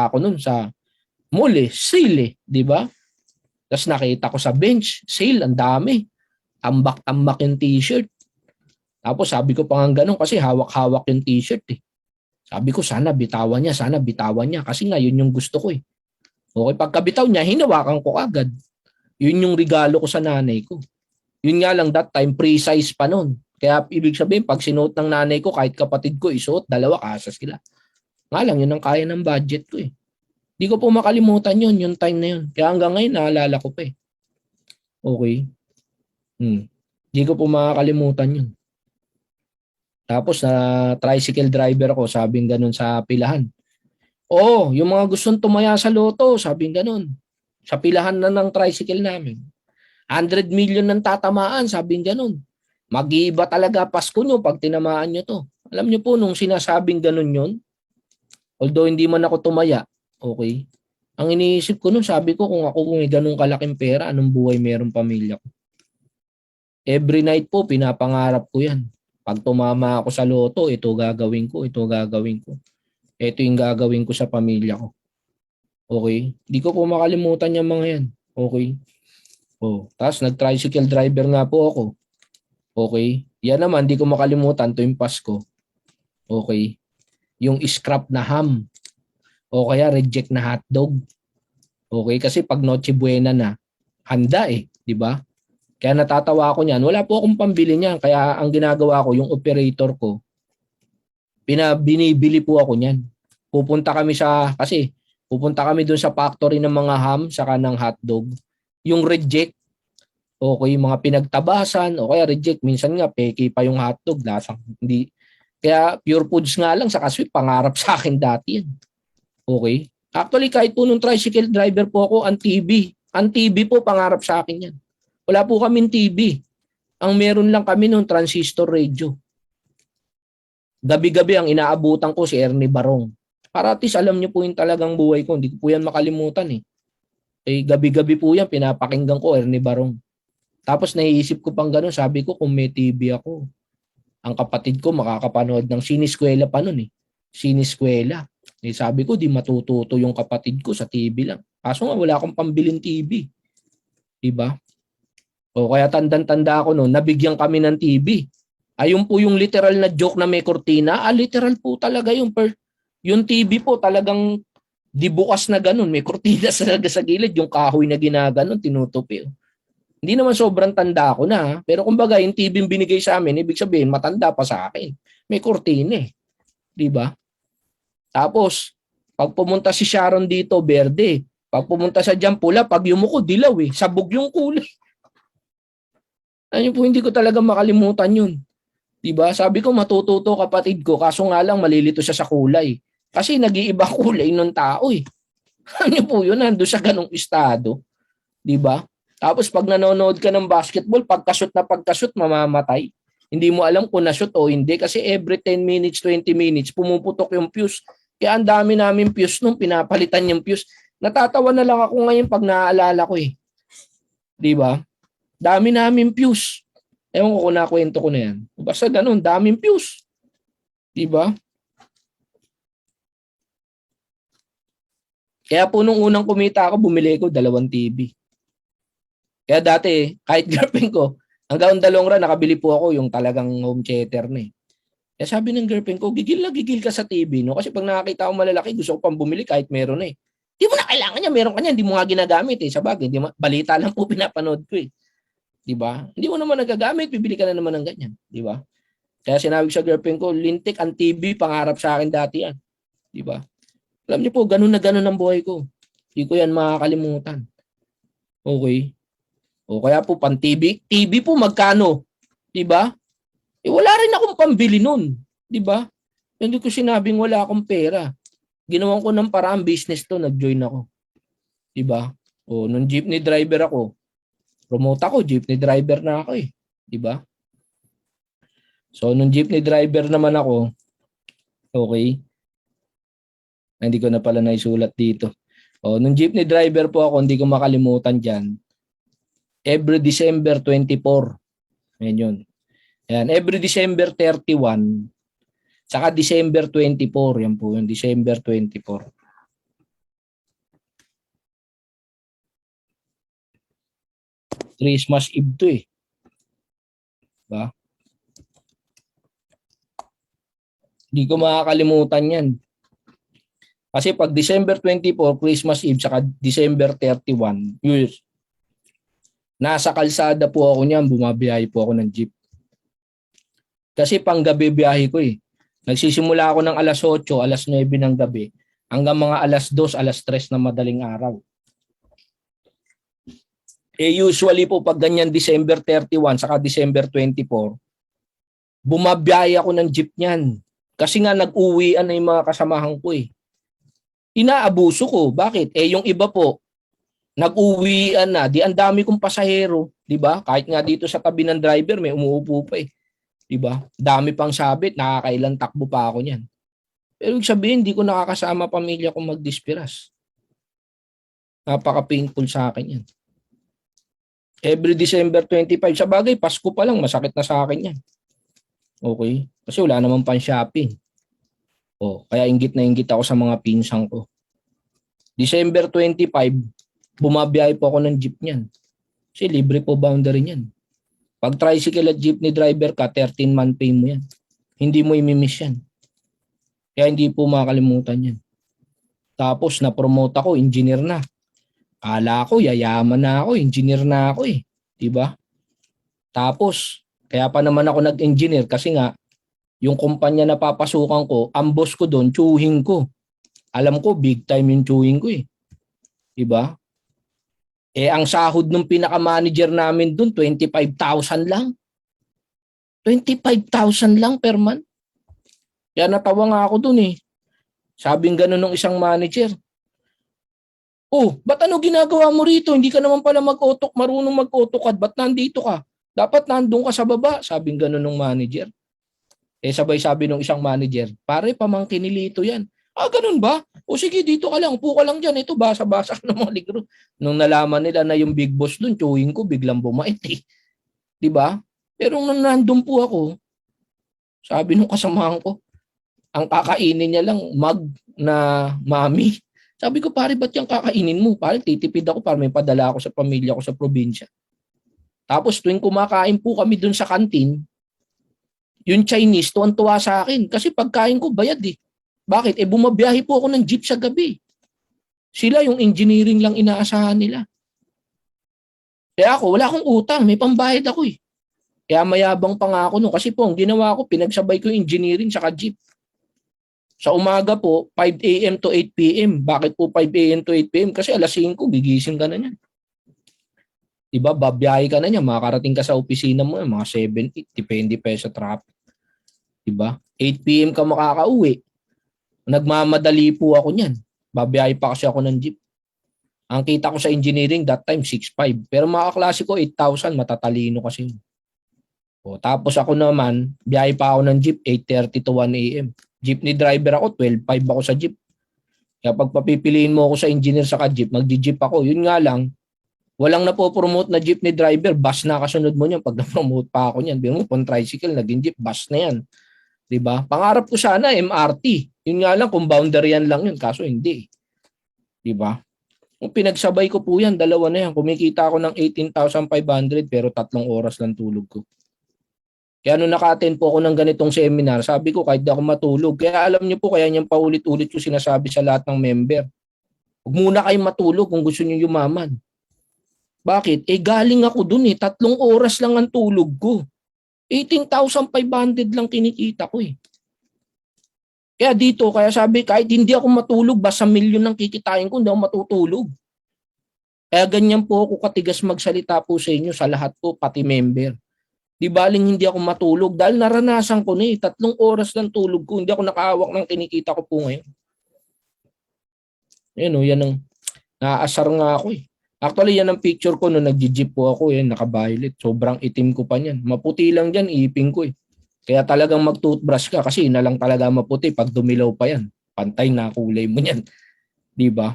ako nun sa mall sale di ba? Tapos nakita ko sa bench, sale, ang dami. Tambak-tambak yung t-shirt. Tapos sabi ko pa nga ganun kasi hawak-hawak yung t-shirt eh. Sabi ko sana bitawan niya kasi nga yun yung gusto ko eh. Okay, pagkabitaw niya, hinawakan ko agad. Yun yung regalo ko sa nanay ko. Yun nga lang that time, pre-size pa nun. Kaya ibig sabihin, pag sinuot ng nanay ko, kahit kapatid ko isuot, 2 kasas sila. Nga lang, yun ang kaya ng budget ko eh. Di ko po makalimutan yun, yung time na yun. Kaya hanggang ngayon, naalala ko pa eh. Okay. Di ko po makakalimutan yun. Tapos na tricycle driver ako, sabing ganun sa pilahan. Yung mga gustong tumaya sa loto, sabing ganun. Sa pilahan na ng tricycle namin. 100 million ng tatamaan, sabing ganun. Mag-iiba talaga Pasko nyo pag tinamaan nyo to. Alam nyo po, nung sinasabing ganun yun, although hindi man ako tumaya, okay, ang iniisip ko nun, sabi ko kung may ganun kalaking pera, anong buhay meron pamilya ko? Every night po, pinapangarap ko yan. Pag tumama ako sa loto, ito gagawin ko. Ito yung gagawin ko sa pamilya ko. Okay? Di ko po makalimutan yung mga yan. Okay? Tapos nag-tricycle driver nga po ako. Okay? Yan naman, di ko makalimutan tuwing Pasko. Okay? Yung scrap na ham. O kaya reject na hotdog. Okay? Kasi pag Noche Buena na, handa di ba? Kaya natatawa ako niyan. Wala po akong pambili niyan. Kaya ang ginagawa ko, yung operator ko, binibili po ako niyan. Pupunta kami doon sa factory ng mga ham saka ng hotdog. Yung reject, okay, mga pinagtabasan, o kaya reject, minsan nga peke pa yung hotdog, lasang hindi. Kaya pure foods nga lang saka sweet, pangarap sa akin dati yan. Okay? Actually, kahit po nung tricycle driver po ako, ang TV po pangarap sa akin yan. Wala po kaming TV. Ang meron lang kami nung transistor radio. Gabi-gabi ang inaabutan ko si Ernie Barong. Para at least alam niyo po yung talagang buhay ko. Hindi ko po yan makalimutan gabi-gabi po yan, pinapakinggan ko Ernie Barong. Tapos naiisip ko pang gano'n, sabi ko kung may TV ako, ang kapatid ko makakapanood ng siniskwela pa nun Siniskwela. Sabi ko, di matututo yung kapatid ko sa TV lang. Kaso nga, wala akong pambiling TV. Diba? Kaya tandang-tanda ako noon, nabigyan kami ng TV. Ayun po yung literal na joke na may kortina. Literal po talaga yung TV po talagang di bukas na ganun. May kortina sa gilid. Yung kahoy na ginaganon, tinutupi. Hindi naman sobrang tanda ako na. Pero kumbaga, yung TV yung binigay sa amin, ibig sabihin, matanda pa sa akin. May kortina Diba? Tapos, pag pumunta si Sharon dito, berde. Pag pumunta sa dyan, pula. Pag yumuko, dilaw Sabog yung kulay. Ano po, hindi ko talaga makalimutan yun. Diba? Sabi ko, matututo kapatid ko. Kaso nga lang, malilito siya sa kulay. Kasi nag-iiba kulay ng tao Ano po yun? Nandun sa ganong estado. Diba? Tapos pag nanonood ka ng basketball, pagkashoot, mamamatay. Hindi mo alam kung na-shoot o hindi. Kasi every 10 minutes, 20 minutes, pumuputok yung fuse. Kaya ang dami namin fuse nung pinapalitan yung fuse. Natatawa na lang ako ngayon pag naaalala ko eh. Di ba? Dami namin views. Ewan ko kung nakwento ko na yan. Basta ganun, daming views. Di ba? Kaya po nung unang kumita ako, bumili ko 2 TV. Kaya dati, kahit girlfriend ko, hanggang dalawang run, nakabili po ako yung talagang home theater na eh. Kaya sabi ng girlfriend ko, gigil ka sa TV, no? Kasi pag nakakita ko malalaki, gusto ko pang bumili kahit meron eh. Di mo na kailangan niya, meron ka niya, hindi mo nga ginagamit eh. Sabagay, balita lang po pinapanood ko eh. Di ba? Hindi mo naman nagagamit, bibili ka na naman ng ganyan. Di ba? Kaya sinabi ko sa girlfriend ko, lintik ang TV, pangarap sa akin dati yan. Di ba? Alam niyo po, ganun na ganun ang buhay ko. Hindi ko yan makakalimutan. Okay? O kaya po, pan TV. TV po, magkano? Di ba? Eh, wala rin akong pambili nun. Di ba? Hindi ko sinabing wala akong pera. Ginawan ko ng parang business to, nag-join ako. Di ba? O, nung jeepney driver ako, promote ako, jeepney driver na ako eh. Di ba? So, nung jeepney driver naman ako, okay, hindi ko na pala naisulat dito. O, nung jeepney driver po ako, hindi ko makalimutan dyan, every December 24. Ayan yun. Ayan, every December 31, saka December 24. Yan po yung December 24. Christmas Eve to eh. Diba? Hindi ko makakalimutan yan. Kasi pag December 24, Christmas Eve, saka December 31, nasa kalsada po ako niyan, bumabiyahe po ako ng jeep. Kasi panggabi biyahe ko eh. Nagsisimula ako ng alas 8, alas 9 ng gabi, hanggang mga alas 2, alas 3 na madaling araw. Eh usually po pag ganyan December 31 saka December 24, bumabiyahe ako ng jeep niyan. Kasi nga nag-uwian na yung mga kasamahan ko eh. Inaabuso ko. Bakit? Eh yung iba po, nag-uwian na. Di ang dami kong pasahero. Di ba? Kahit nga dito sa tabi ng driver, may umuupo pa eh. Di ba? Dami pang sabit. Nakakailang takbo pa ako niyan. Pero ibig sabihin, di ko nakakasama pamilya kong magdispiras. Napaka-painful sa akin yan. Every December 25, sa bagay, Pasko pa lang, masakit na sa akin yan. Okay? Kasi wala naman pang shopping. O, kaya inggit na inggit ako sa mga pinsang ko. December 25, bumabiyahe po ako ng jeep niyan. Kasi libre po boundary niyan. Pag tricycle at jeepney driver ka, 13-month pay mo yan. Hindi mo imimiss yan. Kaya hindi po makakalimutan yan. Tapos na-promote ako, engineer na. Kala ko, yayaman na ako, engineer na ako eh. Diba? Tapos, kaya pa naman ako nag-engineer kasi nga, yung kumpanya na papasukan ko, ang boss ko doon, tsuhing ko. Alam ko, big time yung tsuhing ko eh. Diba? Eh, ang sahod ng pinaka-manager namin doon, 25,000 lang. 25,000 lang per month. Kaya natawa nga ako doon eh. Sabing gano'n ng isang manager. Oh, ba't ano ginagawa mo rito? Hindi ka naman pala marunong mag-AutoCAD. Ba't nandito ka? Dapat nandun ka sa baba. Sabing gano'n ng manager. Eh sabay sabi ng isang manager, pare pamangkin ni Lito yan. Ah, ganun ba? O sige, dito ka lang. Upo ka lang dyan. Ito, basa-basa ng mga libro. Nung nalaman nila na yung big boss dun, tsuhin ko, biglang bumait eh. Diba? Pero nung nandun po ako, sabi nung kasamahan ko, ang kakainin niya lang mag na mami. Sabi ko, pare, ba't yung kakainin mo? Pare, titipid ako para may padala ako sa pamilya ko sa probinsya. Tapos tuwing kumakain po kami dun sa kantin, yung Chinese, tuwan-tuwa sa akin. Kasi pagkain ko, bayad eh. Bakit? Eh, bumabiyahe po ako ng jeep sa gabi. Sila yung engineering lang inaasahan nila. Kaya ako, wala akong utang. May pambayad ako eh. Kaya mayabang pa nga ako nun. Kasi po, ang ginawa ko, pinagsabay ko yung engineering saka jeep. Sa umaga po, 5 a.m. to 8 p.m. Bakit po 5 a.m. to 8 p.m.? Kasi alas 5, gigising ka na niyan. Diba, babiyahe ka na niya, makakarating ka sa opisina mo, mga 7, 8, depende pa sa traffic. Diba? 8 p.m. ka makakauwi. Nagmamadali po ako niyan. Babiyahe pa kasi ako ng jeep. Ang kita ko sa engineering that time 6,500. Pero mga klase ko 8,000, matatalino kasi. O, tapos ako naman, biyahe pa ako ng jeep 8:30 to 1 a.m. Jeepney driver ako, 12,500 ako sa jeep. Kaya pag papipiliin mo ako sa engineer sa jeep, magji-jeep ako. Yun nga lang, walang napopromote na jeepney driver, bus na kasunod mo niyan pag na-promote pa ako niyan. Biro mo, pang tricycle, naging jeep, bus na yan. 'Di ba? Pangarap ko sana MRT. Yun nga lang kung boundaryan lang yun, kaso hindi. 'Di ba? Kung pinagsabay ko po yan, dalawa na yan. Kumikita ako ng 18,500 pero 3 oras lang tulog ko. Kaya nung naka-attend po ako ng ganitong seminar, sabi ko kahit di ako matulog. Kaya alam niyo po, kaya niyang paulit-ulit ko sinasabi sa lahat ng member. Huwag muna kayong matulog kung gusto niyo yumaman. Bakit? Galing ako dun 3 oras lang ang tulog ko. 18,500 lang kinikita ko . Kaya dito, kaya sabi, kahit hindi ako matulog, basta milyon ang kikitain ko, hindi ako matutulog. Kaya ganyan po ako katigas magsalita po sa inyo, sa lahat po, pati member. Di baling hindi ako matulog dahil naranasan ko na 3 oras lang tulog ko, hindi ako nakahawak ng kinikita ko po ngayon. Yan ang naasar nga ako . Actually, yan ang picture ko nung nag-jeep po ako, naka-violet. Sobrang itim ko pa niyan. Maputi lang dyan, iping ko . Kaya talagang mag-toothbrush ka kasi na lang talaga maputi pag dumilaw pa yan. Pantay na kulay mo niyan. Di ba?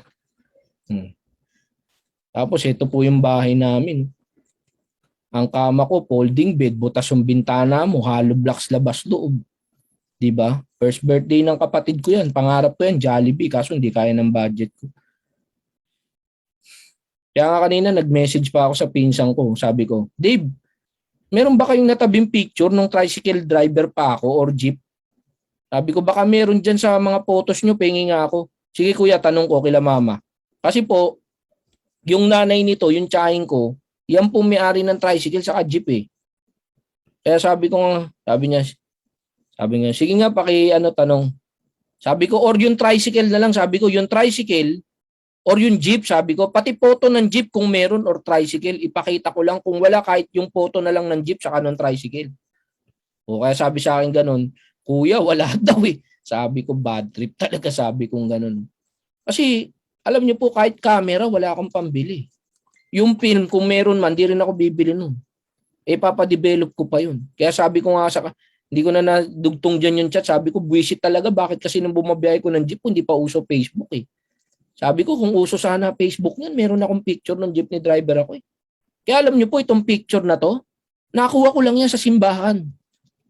Tapos ito po yung bahay namin. Ang kama ko, folding bed, butas yung bintana mo, hollow blocks labas loob. Di ba? First birthday ng kapatid ko yan. Pangarap ko yan, Jollibee, kaso hindi kaya ng budget ko. Kaya nga kanina nag-message pa ako sa pinsan ko. Sabi ko, Dave, meron ba kayong natabing picture nung tricycle driver pa ako or jeep? Sabi ko, baka meron dyan sa mga photos nyo, pengi nga ako. Sige kuya, tanong ko kila mama. Kasi po, yung nanay nito, yung tsahin ko, yan po may-ari ng tricycle sa jeep . Kaya sabi niya, sige nga, tanong. Sabi ko, or yung tricycle na lang, sabi ko, yung tricycle, or yung jeep, sabi ko, pati photo ng jeep kung meron or tricycle, ipakita ko lang. Kung wala, kahit yung photo na lang ng jeep saka ng tricycle. O kaya sabi sa akin ganun, kuya, wala daw . Sabi ko, bad trip talaga, sabi kong ganun. Kasi, alam niyo po, kahit camera, wala akong pambili. Yung film, kung meron man, di rin ako bibili nun. Papadevelop ko pa yun. Kaya sabi ko nga hindi ko na nadugtong dyan yung chat, sabi ko, buwisit talaga, bakit kasi nung bumabiyahe ko ng jeep, hindi pa uso Facebook . Sabi ko, kung uso sana Facebook niyan, meron akong picture ng jeepney driver ako . Kaya alam niyo po, itong picture na to, nakuha ko lang yan sa simbahan.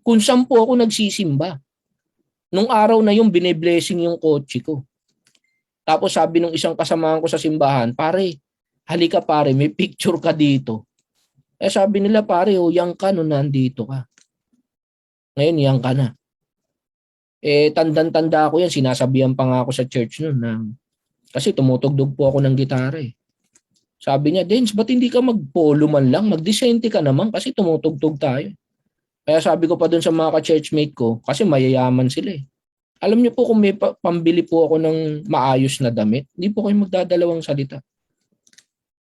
Kung saan po ako nagsisimba. Nung araw na yung bine-blessing yung kotse ko. Tapos sabi nung isang kasamahan ko sa simbahan, pare, halika pare, may picture ka dito. Sabi nila, pare, yang ka no, nandito ka. Ngayon, yang ka na. Tandang-tanda ko yan, sinasabihan pa nga ako sa church noon na kasi tumutugtog po ako ng gitara . Sabi niya, Dens, ba't hindi ka mag-polo man lang? Mag-disente ka naman kasi tumutugtog tayo. Kaya sabi ko pa dun sa mga ka-churchmate ko, kasi mayayaman sila . Alam niyo po kung may pambili po ako ng maayos na damit, hindi po kayo magdadalawang salita.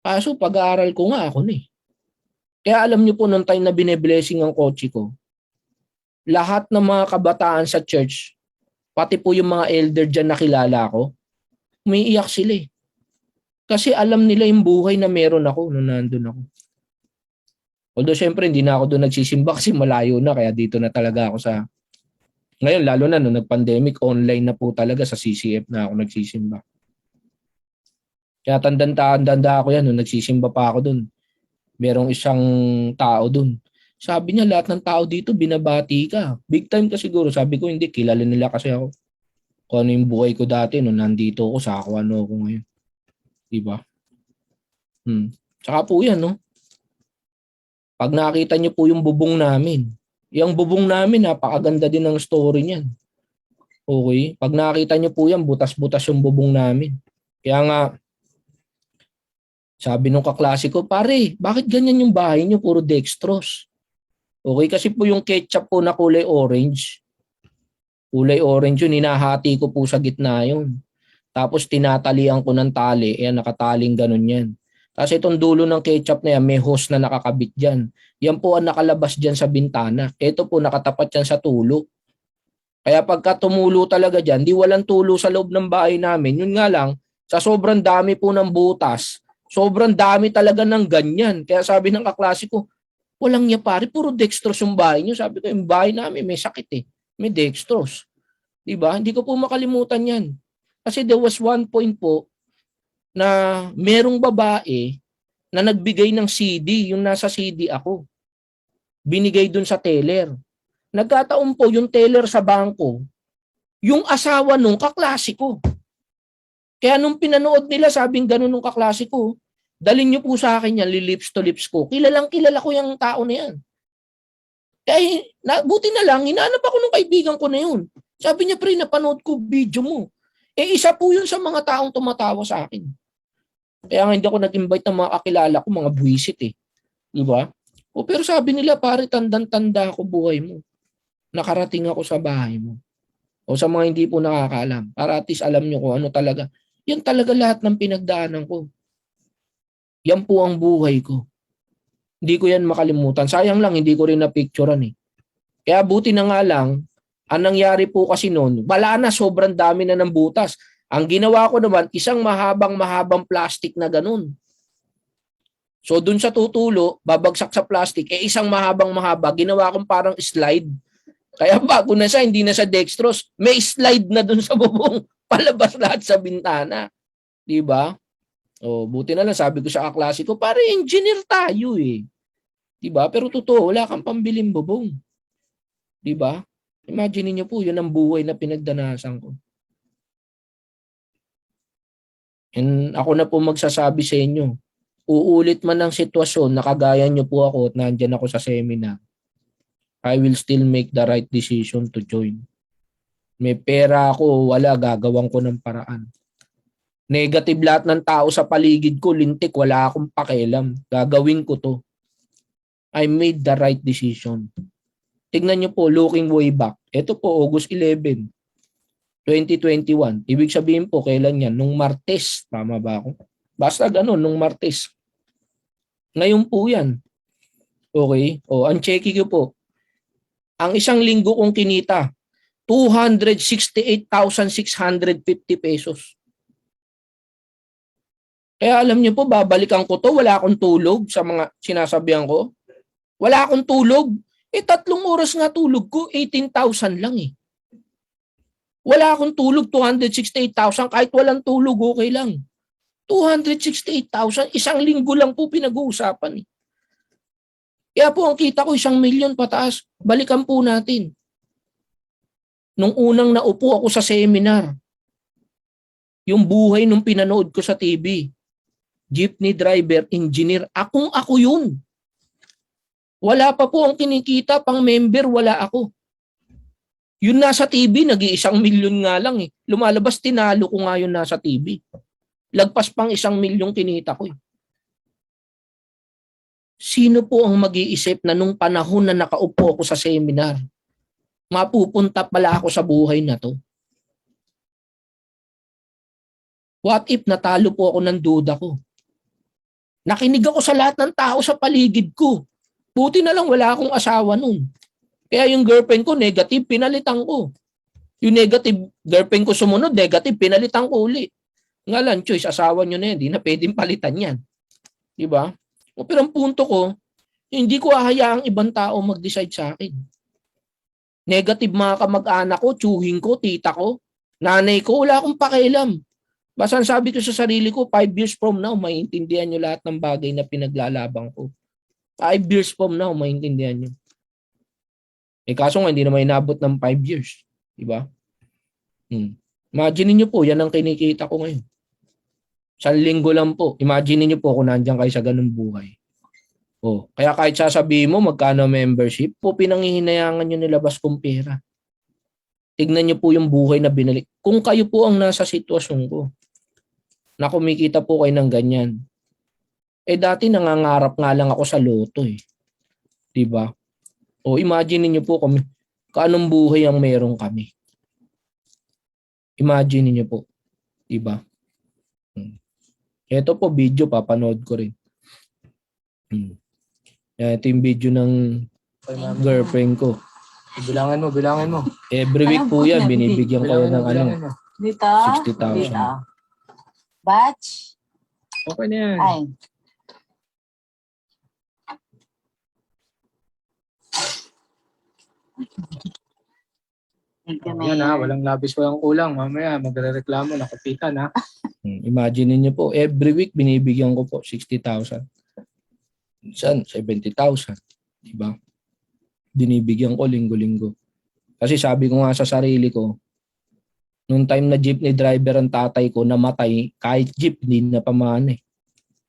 Kaso pag-aaral ko nga ako na . Kaya alam niyo po nung time na bine-blessing ang kotse ko, lahat ng mga kabataan sa church, pati po yung mga elder dyan na kilala ko, umiiyak sila . Kasi alam nila yung buhay na meron ako nung nandun ako. Although syempre hindi na ako doon nagsisimba kasi malayo na, kaya dito na talaga ako sa... Ngayon lalo na nung nag-pandemic, online na po talaga sa CCF na ako nagsisimba. Kaya tanda ako yan nung nagsisimba pa ako doon. Merong isang tao doon. Sabi niya, lahat ng tao dito binabati ka. Big time ka siguro. Sabi ko, hindi, kilala nila kasi ako. Kung ano yung buhay ko dati nung nandito ako, sa ako ano ako ngayon. Diba? Saka po yan, no? Pag nakita niyo po yung bubong namin, yung bubong namin, napakaganda din ng story niyan. Okay? Pag nakita niyo po yan, butas-butas yung bubong namin. Kaya nga, sabi nung kaklase ko, pare, bakit ganyan yung bahay niyo? Puro dextrose. Okay? Kasi po yung ketchup po na kulay orange, yun, hinahati ko po sa gitna yun. Tapos tinatalian ko ng tali, nakataling ganun yan. Tapos itong dulo ng ketchup na yan, may hose na nakakabit dyan. Yan po ang nakalabas dyan sa bintana. Ito po nakatapat dyan sa tulo. Kaya pagka tumulo talaga dyan, di walang tulo sa loob ng bahay namin. Yun nga lang, sa sobrang dami po ng butas, sobrang dami talaga ng ganyan. Kaya sabi ng kaklase ko, walang niya pare, puro dextrose yung bahay niyo. Sabi ko, yung bahay namin may sakit . May dextrose. Diba? Hindi ko po makalimutan yan. Kasi there was one point po na merong babae na nagbigay ng CD, yung nasa CD ako. Binigay dun sa teller. Nagkataon po yung teller sa bangko, yung asawa nung kaklase ko. Kaya nung pinanood nila, sabing ganun nung kaklase ko, dalhin niyo po sa akin yan, lips to lips ko. Kilalang kilala ko yung tao na yan. Kaya buti na lang, hinahanap ako ng kaibigan ko na yun. Sabi niya, pre, napanood ko video mo. Isa po yun sa mga taong tumatawa sa akin. Kaya nga hindi ako nag-invite ng mga kakilala ko, mga buwisit eh. Diba? Pero sabi nila, pare, tandang-tanda ako buhay mo. Nakarating ako sa bahay mo. O sa mga hindi po nakakaalam, para at least alam nyo kung ano talaga. Yan talaga lahat ng pinagdaanan ko. Yan po ang buhay ko. Hindi ko yan makalimutan. Sayang lang, hindi ko rin na-picturean eh. Kaya buti na nga lang, ang nangyari po kasi noon, wala na, sobrang dami na ng butas. Ang ginawa ko naman, isang mahabang plastic na ganun. So dun sa tutulo, babagsak sa plastic, isang mahaba, ginawa kong parang slide. Kaya bago na siya, hindi na siya dextrose, may slide na dun sa bubong, palabas lahat sa bintana. Diba? O, buti na lang, sabi ko sa kaklase ko, pare, engineer tayo eh. Diba? Pero totoo, wala kang pambiling bubong. Diba? Imagine niyo po, yun ang buhay na pinagdanasan ko. And ako na po magsasabi sa inyo, uulit man ang sitwasyon, nakagaya niyo po ako at nandyan ako sa seminar, I will still make the right decision to join. May pera ako, wala, gagawin ko ng paraan. Negative lahat ng tao sa paligid ko, lintik, wala akong pakialam. Gagawin ko to. I made the right decision. Tignan niyo po, looking way back. Ito po, August 11, 2021. Ibig sabihin po, kailan yan? Nung Martes. Tama ba ako? Basta ganun, nung Martes. Ngayon po yan. Okay? O, ang checky ko po. Ang isang linggo kong kinita, 268,650 pesos. Kaya alam niyo po, babalikan ko to, wala akong tulog sa mga sinasabihan ko. Wala akong tulog. 3 oras nga tulog ko, 18,000 lang eh. Wala akong tulog, 268,000. Kahit walang tulog, okay lang. 268,000, isang linggo lang po pinag-uusapan eh. Kaya po ang kita ko 1,000,000 pataas. Balikan po natin. Nung unang naupo ako sa seminar, yung buhay nung pinanood ko sa TV, jeepney driver, engineer, ako yun. Wala pa po ang kinikita, pang member, wala ako. Yun nasa TV, nag-1,000,000 nga lang eh. Lumalabas, tinalo ko nga yun nasa TV. Lagpas pang 1,000,000 kinita ko eh. Sino po ang mag-iisip na nung panahon na nakaupo ako sa seminar, mapupunta pala ako sa buhay na to? What if natalo po ako ng duda ko? Nakinig ako sa lahat ng tao sa paligid ko. Buti na lang wala akong asawa nun. Kaya yung girlfriend ko, negative, pinalitan ko. Yung negative, girlfriend ko sumunod, negative, pinalitan ko uli. Nga lang, choice, asawa nyo na yan, di na pwedeng palitan yan. Diba? Pero ang punto ko, hindi ko hahayaang ibang tao mag-decide sa akin. Negative mga kamag-anak ko, tsuhin ko, tita ko, nanay ko, wala akong pakialam. Basta sabi ko sa sarili ko, 5 years from now, maintindihan nyo lahat ng bagay na pinaglalabang ko. 5 years from now, maintindihan nyo. Kaso nga, hindi naman inabot ng 5 years. Diba? Imagine niyo po, yan ang kinikita ko ngayon. Sa linggo lang po. Imagine niyo po kung nandiyan kayo sa ganung buhay. Kaya kahit sasabihin mo, magkano membership, po pinanghihinayangan nyo nilabas kong pera. Tignan niyo po yung buhay na binalik. Kung kayo po ang nasa sitwasyon ko, na kumikita po kayo ng ganyan, dati nangangarap nga lang ako sa loto eh. Diba? Imagine niyo po kung anong buhay ang meron kami. Imagine niyo po. Diba? Ito po video, papanood ko rin. Ito yung video ng girlfriend ko. Bilangin mo. Every week po yan, binibigyan ko ng Dito? 60,000. Batch? Okay na yan. Ay. Thank you, Yan ha, Mayor. walang labis, walang kulang. Mamaya magre-reklamo, nakupitan ha. Imagine niyo po, every week binibigyan ko po 60,000. Minsan 70,000, di ba? Binibigyan ko linggo-linggo. Kasi sabi ko nga sa sarili ko, nung time na jeepney driver ang tatay ko namatay, kahit jeep hindi na pamana eh.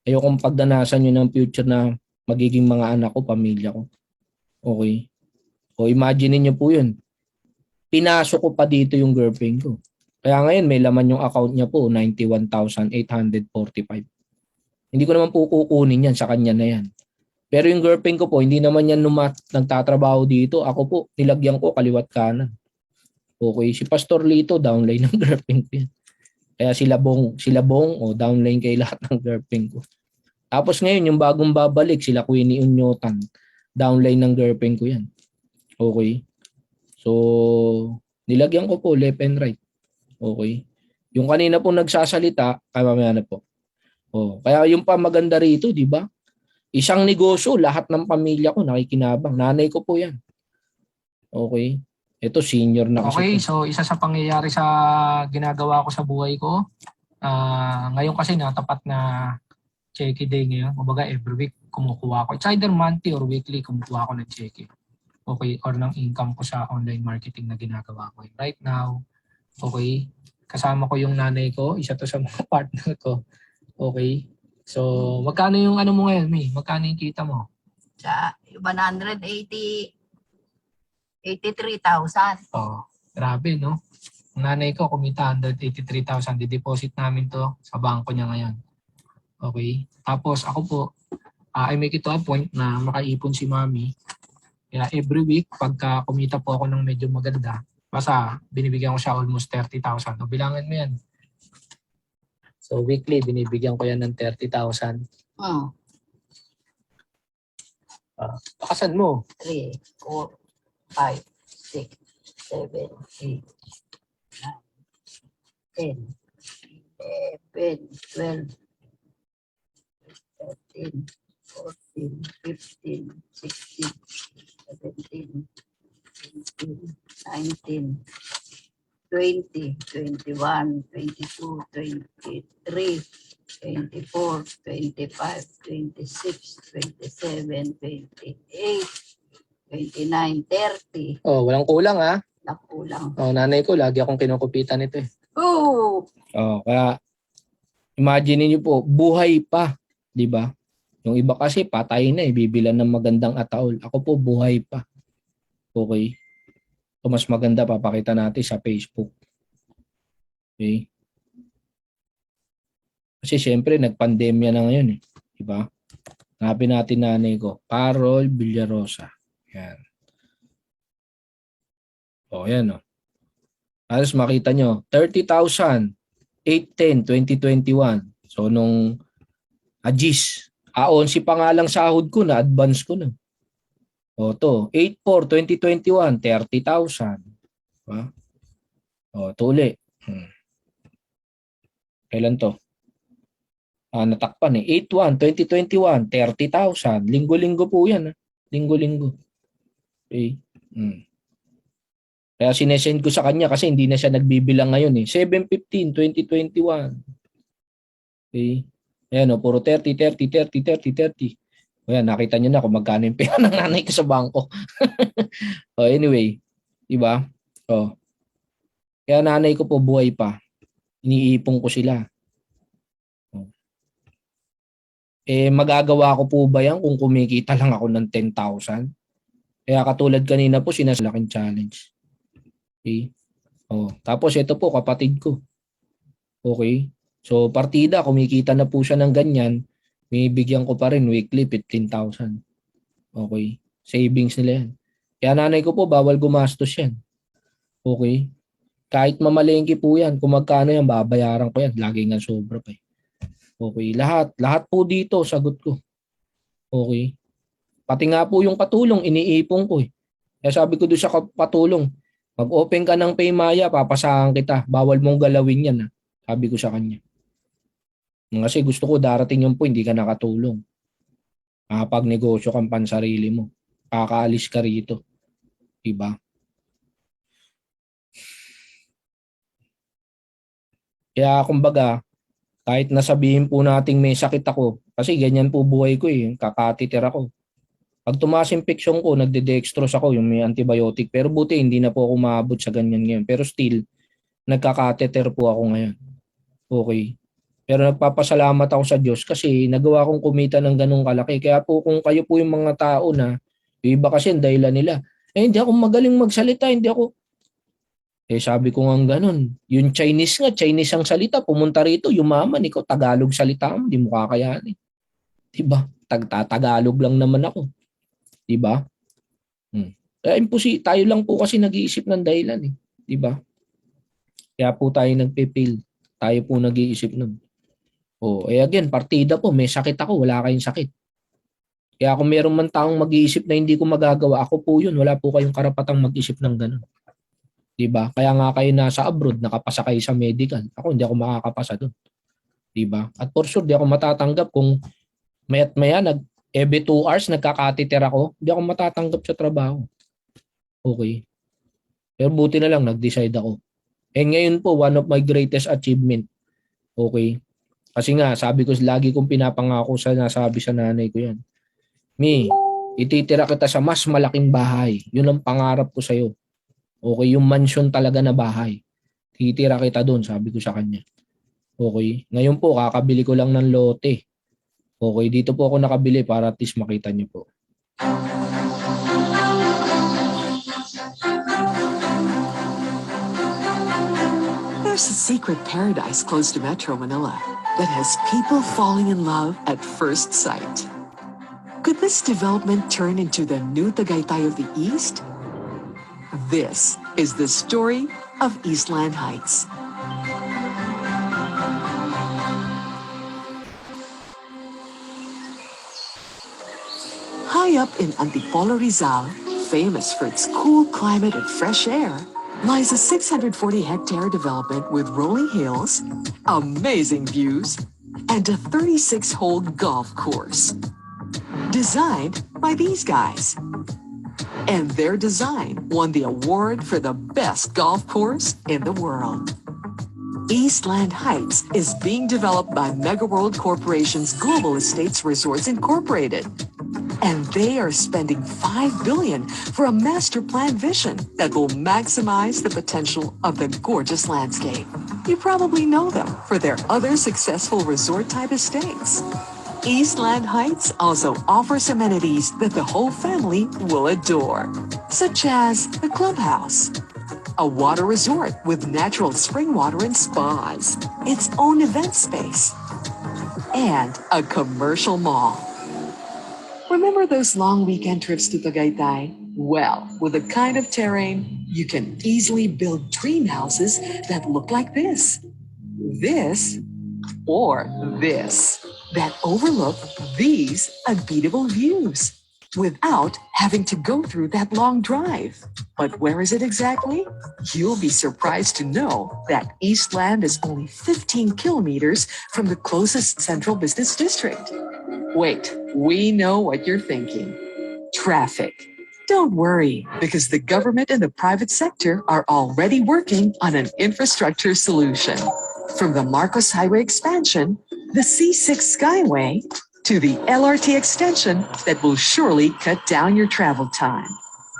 Ayokong pagdanasan yun ng future na magiging mga anak ko, pamilya ko. Okay? O imagine niyo po yun. Pinasok ko pa dito yung girlfriend ko. Kaya ngayon may laman yung account niya po, 91,845. Hindi ko naman po kukunin yan, sa kanya na yan. Pero yung girlfriend ko po, hindi naman yan nagtatrabaho dito. Ako po, nilagyan ko kaliwat kanan. Okay, si Pastor Lito, downline ng girlfriend ko yan. Kaya sila bong, downline kay lahat ng girlfriend ko. Tapos ngayon, yung bagong babalik, sila Queenie Unyotan, downline ng girlfriend ko yan. Okay. So, nilagyan ko po left and right. Okay. Yung kanina po nagsasalita, mamaya na po. Kaya yung pa maganda rito, di ba? Isang negosyo, lahat ng pamilya ko nakikinabang. Nanay ko po yan. Okay. Ito, senior na kasi. Okay, po. so isa sa pangyayari sa ginagawa ko sa buhay ko, ngayon kasi natapat na cheque day ngayon. Kumbaga every week kumukuha ko. It's either monthly or weekly kumukuha ko ng cheque. Okay, or ng income ko sa online marketing na ginagawa ko. Right now, okay, kasama ko yung nanay ko, isa to sa mga partner ko. Okay, so magkano yung ano mo ngayon, Mi? Magkano yung kita mo? Sa 183,000. Oh, grabe, no? Ang nanay ko kumita 183,000. Di-deposit namin to sa bangko niya ngayon. Okay? Tapos ako po, I make it to a point na makaipon si Mami. Kaya every week, pagka kumita po ako ng medyo maganda, basta binibigyan ko siya almost 30,000. So, bilangan mo yan. So, weekly, binibigyan ko yan ng 30,000. Hmm. Bakasan mo. 3, 4, 5, 6, 7, 8, 9, 10, 11, 12, 13, 14, 15, 16, 17, 18, 19, 20, 21, 22, 23, 24, 25, 26, 27, 28, 29, 30. Oh, walang kulang ha. Nakulang. Oh, nanay ko, lagi akong kinukupitan ito eh. Oo! Kaya imagine niyo po, buhay pa, 'di ba? Yung iba kasi patay na, bibilan ng magandang ataol. Ako po buhay pa. Okay? So mas maganda papakita natin sa Facebook. Okay? Kasi syempre nagpandemya na ngayon eh, 'di ba? Hanapin natin nanay ko, Carol Villarosa. Yan. Yan. Alas makita nyo, 30,000, 810, 2021. So nung Agis, 11 pa nga lang sahod ko na, advance ko na. To, 8/4, 2021, 30,000. Diba? Ito uli. Kailan to? Natakpan eh. 8/1, 2021, 30,000. Linggo-linggo po yan. Linggo-linggo. Okay. Kaya sinesend ko sa kanya kasi hindi na siya nagbibilang ngayon eh. 7/15, 2021. Okay. Ayan puro 30, 30, 30, 30, 30. Ayan, nakita nyo na kung magkano yung pera ng nanay ko sa bangko. Anyway, diba? Kaya nanay ko po buhay pa. Iniipon ko sila. Magagawa ko po ba yan kung kumikita lang ako ng 10,000? Kaya katulad kanina po, sinasalaking challenge. Okay? Tapos ito po, kapatid ko. Okay? So, partida, kumikita na po siya ng ganyan, bibigyan ko pa rin weekly 15,000. Okay? Savings nila yan. Kaya nanay ko po, bawal gumastos yan. Okay? Kahit mamalengke po yan, kung magkano yan, babayaran ko yan. Lagi nga sobra pa eh. Okay? Lahat po dito, sagot ko. Okay? Pati nga po yung patulong, iniipon ko eh. Kaya sabi ko doon sa patulong, mag-open ka ng Paymaya, papasahan kita. Bawal mong galawin yan. Sabi ko sa kanya. Kasi gusto ko darating yung point, hindi ka nakatulong. Pag negosyo kang pansarili mo, kakaalis ka rito. Diba? Kaya kumbaga, kahit nasabihin po nating may sakit ako, kasi ganyan po buhay ko eh, kakatiter ako. Pag tumaas infeksyon ko, nagde-dextrose ako, yung may antibiotic. Pero buti hindi na po ako maabot sa ganyan ngayon. Pero still, nagkakateter po ako ngayon. Okay. Pero nagpapasalamat ako sa Diyos kasi nagawa kong kumita ng ganung kalaki. Kaya po kung kayo po yung mga tao na, yung iba kasi ang dahilan nila, hindi ako magaling magsalita, hindi ako. Sabi ko nga ganun. Yung Chinese nga, Chinese ang salita, pumunta rito, yumaman, ikaw Tagalog salita mo, di mo kakayanin. Diba? Tagalog lang naman ako. Diba? Tayo lang po kasi nag-iisip ng dahilan eh. Diba? Kaya po tayo nagpe-fail. Tayo po nag-iisip nun. Again, partida po, may sakit ako, wala kayong sakit. Kaya kung meron man taong mag-iisip na hindi ko magagawa, ako po yun, wala po kayong karapatang mag-isip ng ganun. Diba? Kaya nga kayo nasa abroad, nakapasa kayo sa medical. Ako, hindi ako makakapasa doon. Diba? At for sure, di ako matatanggap kung maya't maya, every 2 hours, nagkakatiter ako, hindi ako matatanggap sa trabaho. Okay. Pero buti na lang, nag-decide ako. And ngayon po, one of my greatest achievement. Okay. Kasi nga, sabi ko, lagi kong pinapangako sa nasabi sa nanay ko yan. Mi, ititira kita sa mas malaking bahay. Yun ang pangarap ko sa'yo. Okay, yung mansion talaga na bahay. Titira kita doon, sabi ko sa kanya. Okay, ngayon po, kakabili ko lang ng lote. Okay, dito po ako nakabili para at least makita niyo po. There's a secret paradise close to Metro Manila that has people falling in love at first sight. Could this development turn into the new Tagaytay of the East? This is the story of Eastland Heights. High up in Antipolo, Rizal, famous for its cool climate and fresh air, lies a 640-hectare development with rolling hills, amazing views, and a 36-hole golf course. Designed by these guys. And their design won the award for the best golf course in the world. Eastland Heights is being developed by Megaworld Corporation's Global Estates Resorts Incorporated. And they are spending $5 billion for a master plan vision that will maximize the potential of the gorgeous landscape. You probably know them for their other successful resort-type estates. Eastland Heights also offers amenities that the whole family will adore, such as the clubhouse, a water resort with natural spring water and spas, its own event space, and a commercial mall. Remember those long weekend trips to Tagaytay? Well, with the kind of terrain, you can easily build dream houses that look like this, or this, that overlook these unbeatable views without having to go through that long drive. But where is it exactly? You'll be surprised to know that Eastland is only 15 kilometers from the closest central business district. Wait, we know what you're thinking. Traffic. Don't worry, because the government and the private sector are already working on an infrastructure solution. From the Marcos Highway expansion, the C6 Skyway, to the LRT extension that will surely cut down your travel time.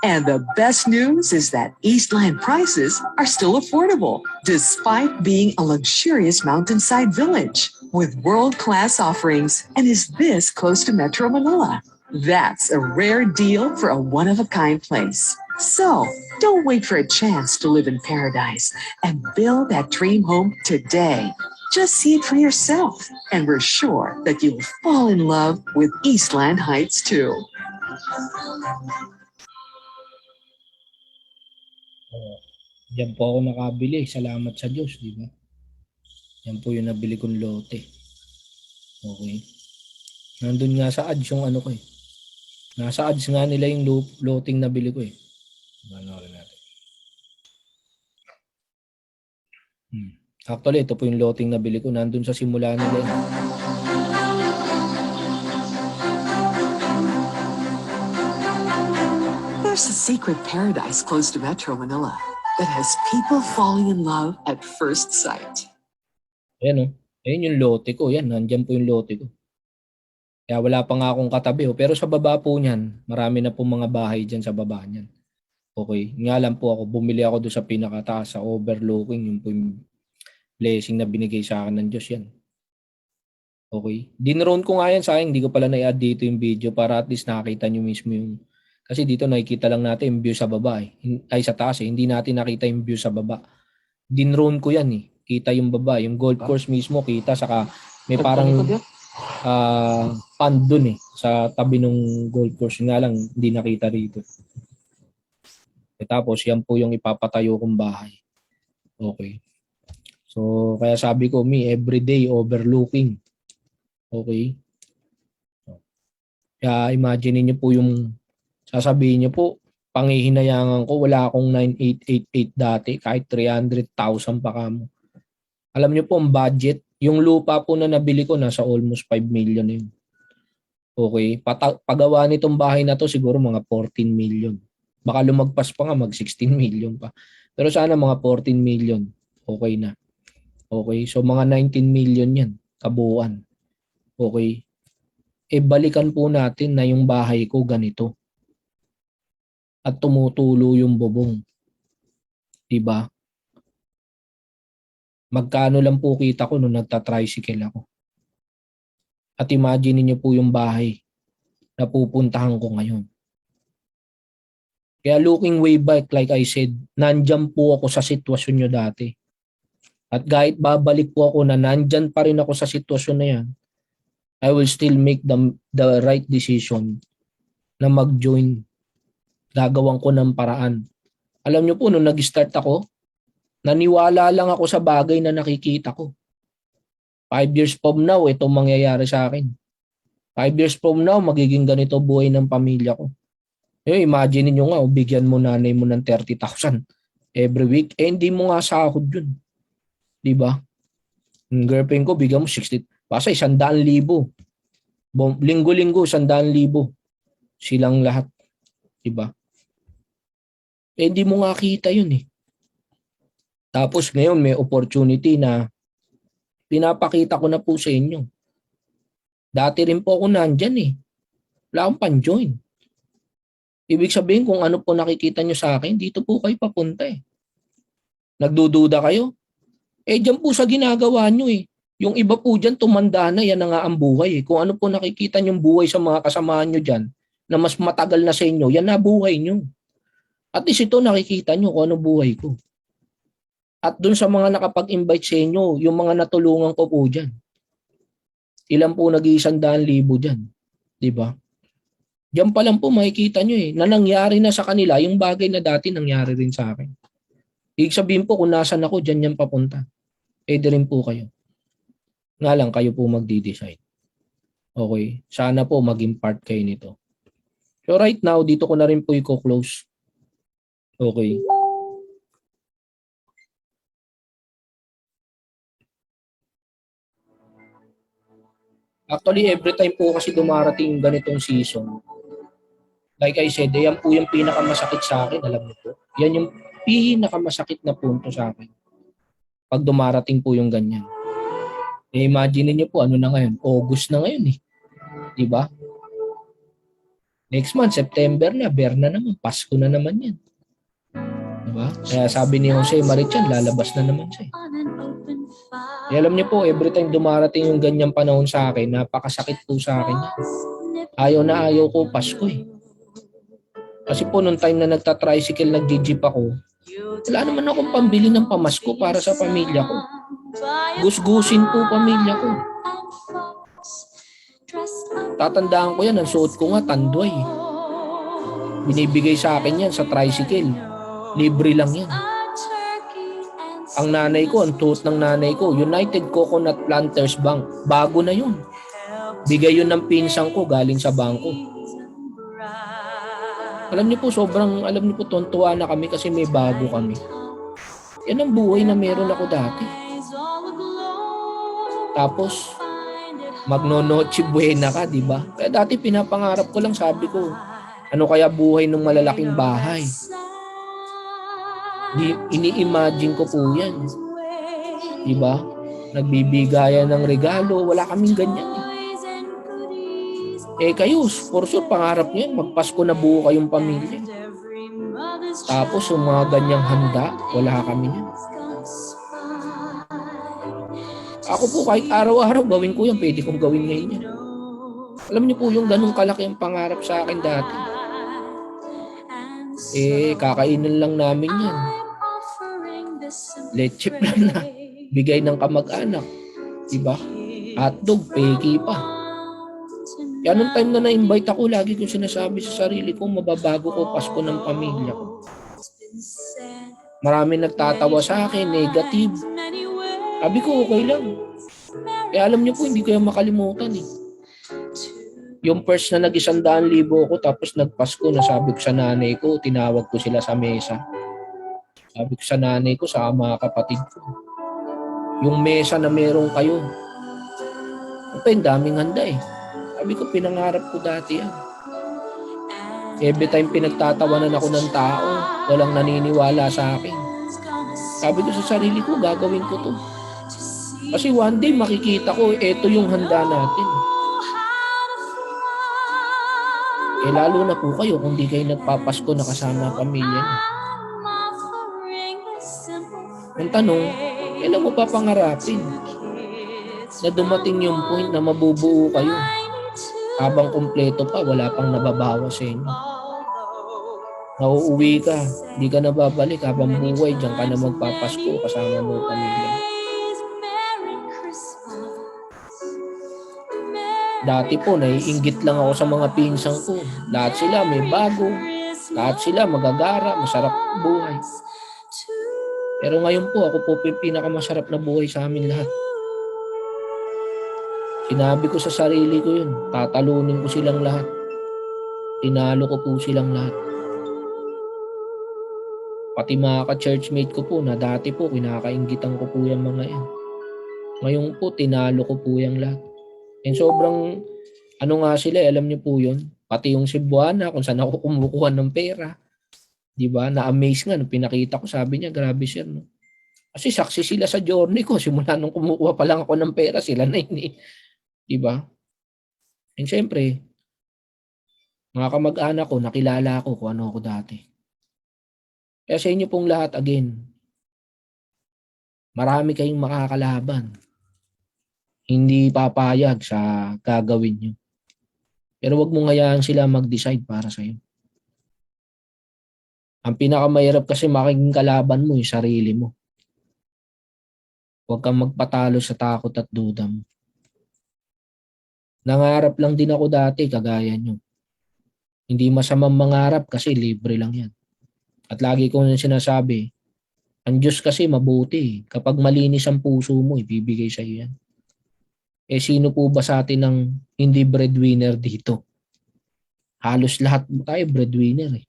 And the best news is that Eastland prices are still affordable, despite being a luxurious mountainside village with world-class offerings and is this close to Metro Manila. That's a rare deal for a one-of-a-kind place. So, don't wait for a chance to live in paradise and build that dream home today. Just see it for yourself, and we're sure that you'll fall in love with Eastland Heights too. Diyan po ako nakabili. Salamat sa Diyos, di ba? Yan po yung nabili kong lote. Okay. Nandun nga sa ads yung ano ko eh. Nasa ads nga nila yung loting nabili ko eh. Manorin natin. Actually, ito po yung loting nabili ko. Nandun sa simula nila eh. There's a secret paradise close to Metro Manila that has people falling in love at first sight. Ayan oh. Ayan yung lote ko. Yan, nandyan po yung lote ko. Kaya wala pa nga akong katabi. Oh. Pero sa baba po niyan, marami na po mga bahay dyan sa baba niyan. Okay. Nga lang po ako, bumili ako doon sa pinakataas, sa overlooking. Yung po yung blessing na binigay sa akin ng Diyos yan. Okay. Dinroon ko nga yan, sayang. Hindi ko pala na-add dito yung video para at least nakita nyo mismo yung... Kasi dito nakikita lang natin yung view sa baba eh. Ay sa taas eh. Hindi natin nakita yung view sa baba. Dinroon ko yan eh. Kita yung baba. Yung golf course mismo kita. Saka may parang pond dun eh. Sa tabi ng golf course. Nga lang hindi nakita rito. Tapos yan po yung ipapatayo kong bahay. Okay. So kaya sabi ko, me everyday overlooking. Okay. Kaya imagine niyo po yung sasabihin niyo po, panghihinayangan ko, wala akong 9888 dati, kahit 300,000 pa kamo. Alam niyo po ang budget, yung lupa po na nabili ko nasa almost 5 million na yun. Okay, pagawa nitong bahay na to siguro mga 14 million. Baka lumagpas pa nga mag 16 million pa. Pero sana mga 14 million, okay na. Okay, so mga 19 million yan, kabuuan. Okay. E balikan po natin na yung bahay ko ganito. At tumutulo yung bubong. Diba? Magkano lang po kita ko nung nagta-tricycle ako. At imagine niyo po yung bahay na pupuntahan ko ngayon. Kaya looking way back, like I said, nandyan po ako sa sitwasyon nyo dati. At kahit babalik po ako na nandyan pa rin ako sa sitwasyon na yan, I will still make the right decision na mag-join. Gagawan ko ng paraan. Alam nyo po, nung nag-start ako, naniwala lang ako sa bagay na nakikita ko. 5 years from now, itong mangyayari sa akin. 5 years from now, magiging ganito buhay ng pamilya ko. Imagine niyo nga, bigyan mo nanay mo ng 30,000 every week. Hindi mo nga sahod yun. Diba? Yung girlfriend ko, bigyan mo 60. Basta 100,000. Linggo-linggo, 100,000. Silang lahat. Diba? Hindi mo nga kita yun eh. Tapos ngayon may opportunity na pinapakita ko na po sa inyo. Dati rin po ako nandyan eh. Wala akong pan-join. Ibig sabihin kung ano po nakikita nyo sa akin, dito po kayo papunta eh. Nagdududa kayo? Diyan po sa ginagawa nyo eh. Yung iba po dyan, tumanda na, yan na nga ang buhay eh. Kung ano po nakikita nyong buhay sa mga kasamahan nyo dyan, na mas matagal na sa inyo, yan na buhay nyo. At least ito nakikita nyo kung ano buhay ko. At dun sa mga nakapag-invite sa inyo, yung mga natulungan ko po dyan. Ilan po nag-100,000 dyan. Diba? Diyan pa lang po makikita nyo eh, na nangyari na sa kanila yung bagay na dati nangyari rin sa akin. Ibig sabihin po kung nasan ako, dyan yan papunta. Pwede rin po kayo. Nga lang kayo po magdi-decide. Okay? Sana po maging part kayo nito. So right now, dito ko na rin po i-close. Okay. Actually, every time po kasi dumarating ganitong season, like I said, yan po yung pinakamasakit sa akin, alam niyo po. Yan yung pinakamasakit na punto sa akin. Pag dumarating po yung ganyan. Imagine niyo po, ano na ngayon? August na ngayon eh. Diba? Next month, September na, Berna naman, Pasko na naman yan. Diba? Kaya sabi ni Jose Marichan, lalabas na naman siya. Kaya alam niyo po, every time dumarating yung ganyang panahon sa akin, napakasakit po sa akin. Ayaw na ayaw ko Pasko eh. Kasi po nung time na nagta-tricycle, nag-jeep ako, wala naman akong pambili ng pamasko para sa pamilya ko. Gusgusin po pamilya ko. Tatandaan ko yan, ang suot ko nga, tandoy. Binibigay sa akin yan sa tricycle. Libre lang yan. Ang nanay ko, ang tuot ng nanay ko, United Coconut Planters Bank. Bago na yun. Bigay yun ng pinsang ko galing sa bangko. Alam niyo po, alam niyo po, tontuwa na kami kasi may bago kami. Yan ang buhay na meron ako dati. Tapos, magno-noche buena ka, di ba? Kaya dati pinapangarap ko lang, sabi ko, ano kaya buhay ng malalaking bahay? Ini-imagine ko po yan. Di ba? nagbibigayan ng regalo. Wala kaming ganyan. Kayo, for sure, pangarap niyo yan, magpasko na buo kayong pamilya. Tapos, yung mga ganyang handa, wala kami yan. Ako po, kahit araw-araw gawin ko yan, pwede kong gawin ngayon yan. Alam niyo po yung ganung kalaki ang pangarap sa akin dati. Kakainin lang namin yan. Leche plan na. Bigay ng kamag-anak. Diba? Hotdog, peki pa. Kaya nung time na na-invite ako, lagi kong sinasabi sa sarili ko, mababago ko Pasko ng pamilya ko. Marami nagtatawa sa akin, negative. Sabi ko, okay lang. Kaya alam niyo po, hindi ko yung makalimutan eh. Yung first na nag-100,000 ko, tapos nagpasko, nasabi ko sa nanay ko, tinawag ko sila sa mesa. Sabi ko sa nanay ko, sa mga kapatid ko, yung mesa na meron kayo, ang daming handa eh. Sabi ko, pinangarap ko dati yan. Every time pinagtatawanan ako ng tao, walang naniniwala sa akin. Sabi ko sa sarili ko, gagawin ko to. Kasi one day makikita ko, eto yung handa natin. Lalo na po kayo kung di kayo nagpapasko na kasama ang pamilya niyo. Ang tanong, kailan mo pa pangarapin na dumating yung point na mabubuo kayo? Habang kumpleto pa, wala pang nababawas sa inyo. Nauuwi ka, di ka nababalik habang buhay, diyan ka na magpapasko kasama mo pamilya. Dati po, naiinggit lang ako sa mga pinsang ko. Lahat sila may bago, lahat sila magagara, masarap buhay. Pero ngayon po, ako po pinakamasarap na buhay sa amin lahat. Sinabi ko sa sarili ko yun, tatalunin ko silang lahat. Tinalo ko po silang lahat. Pati mga ka-churchmate ko po na dati po, kinakainggitan ko po yung mga yan. Ngayon po, tinalo ko po yung lahat. And sobrang, nga sila, alam niyo po yun. Pati yung Cebuana, kung saan ako kumukuha ng pera. Diba? Na-amaze nga, nung pinakita ko, sabi niya, grabe sir. No? Kasi saksi sila sa journey ko. Simula nung kumukuha pa lang ako ng pera, sila na yun eh. Diba? And syempre, mga kamag-anak ko, nakilala ko kung ano ako dati. Kaya sa inyo pong lahat, again, marami kayong makakalaban. Hindi papayag sa gagawin nyo. Pero wag mong hayaan sila mag-decide para sa'yo. Ang pinakamahirap kasi maging kalaban mo yung sarili mo. Huwag kang magpatalo sa takot at duda mo. Nangarap lang din ako dati, kagaya nyo. Hindi masamang mangarap kasi libre lang yan. At lagi ko nang sinasabi, ang Diyos kasi mabuti. Kapag malinis ang puso mo, ibibigay sa iyo yan. Sino po ba sa atin ang hindi breadwinner dito? Halos lahat tayo breadwinner eh.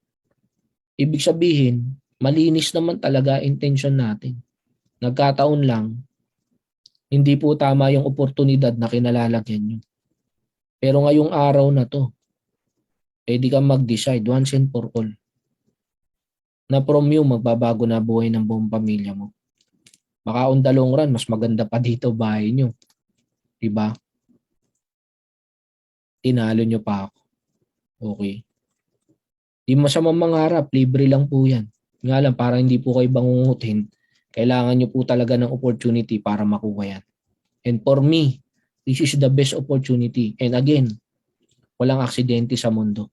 Ibig sabihin, malinis naman talaga intention natin. Nagkataon lang, hindi po tama yung oportunidad na kinalalagyan nyo. Pero ngayong araw na to, pwede kang mag-decide once and for all na from you magbabago na buhay ng buong pamilya mo. Baka on the long run, mas maganda pa dito bahay nyo. Diba? Tinalo nyo pa ako. Okay. Di masamang mangarap, libre lang po yan. Nga lang, para hindi po kayo bangungutin, kailangan nyo po talaga ng opportunity para makuha yan. And for me, this is the best opportunity. And again, walang aksidente sa mundo.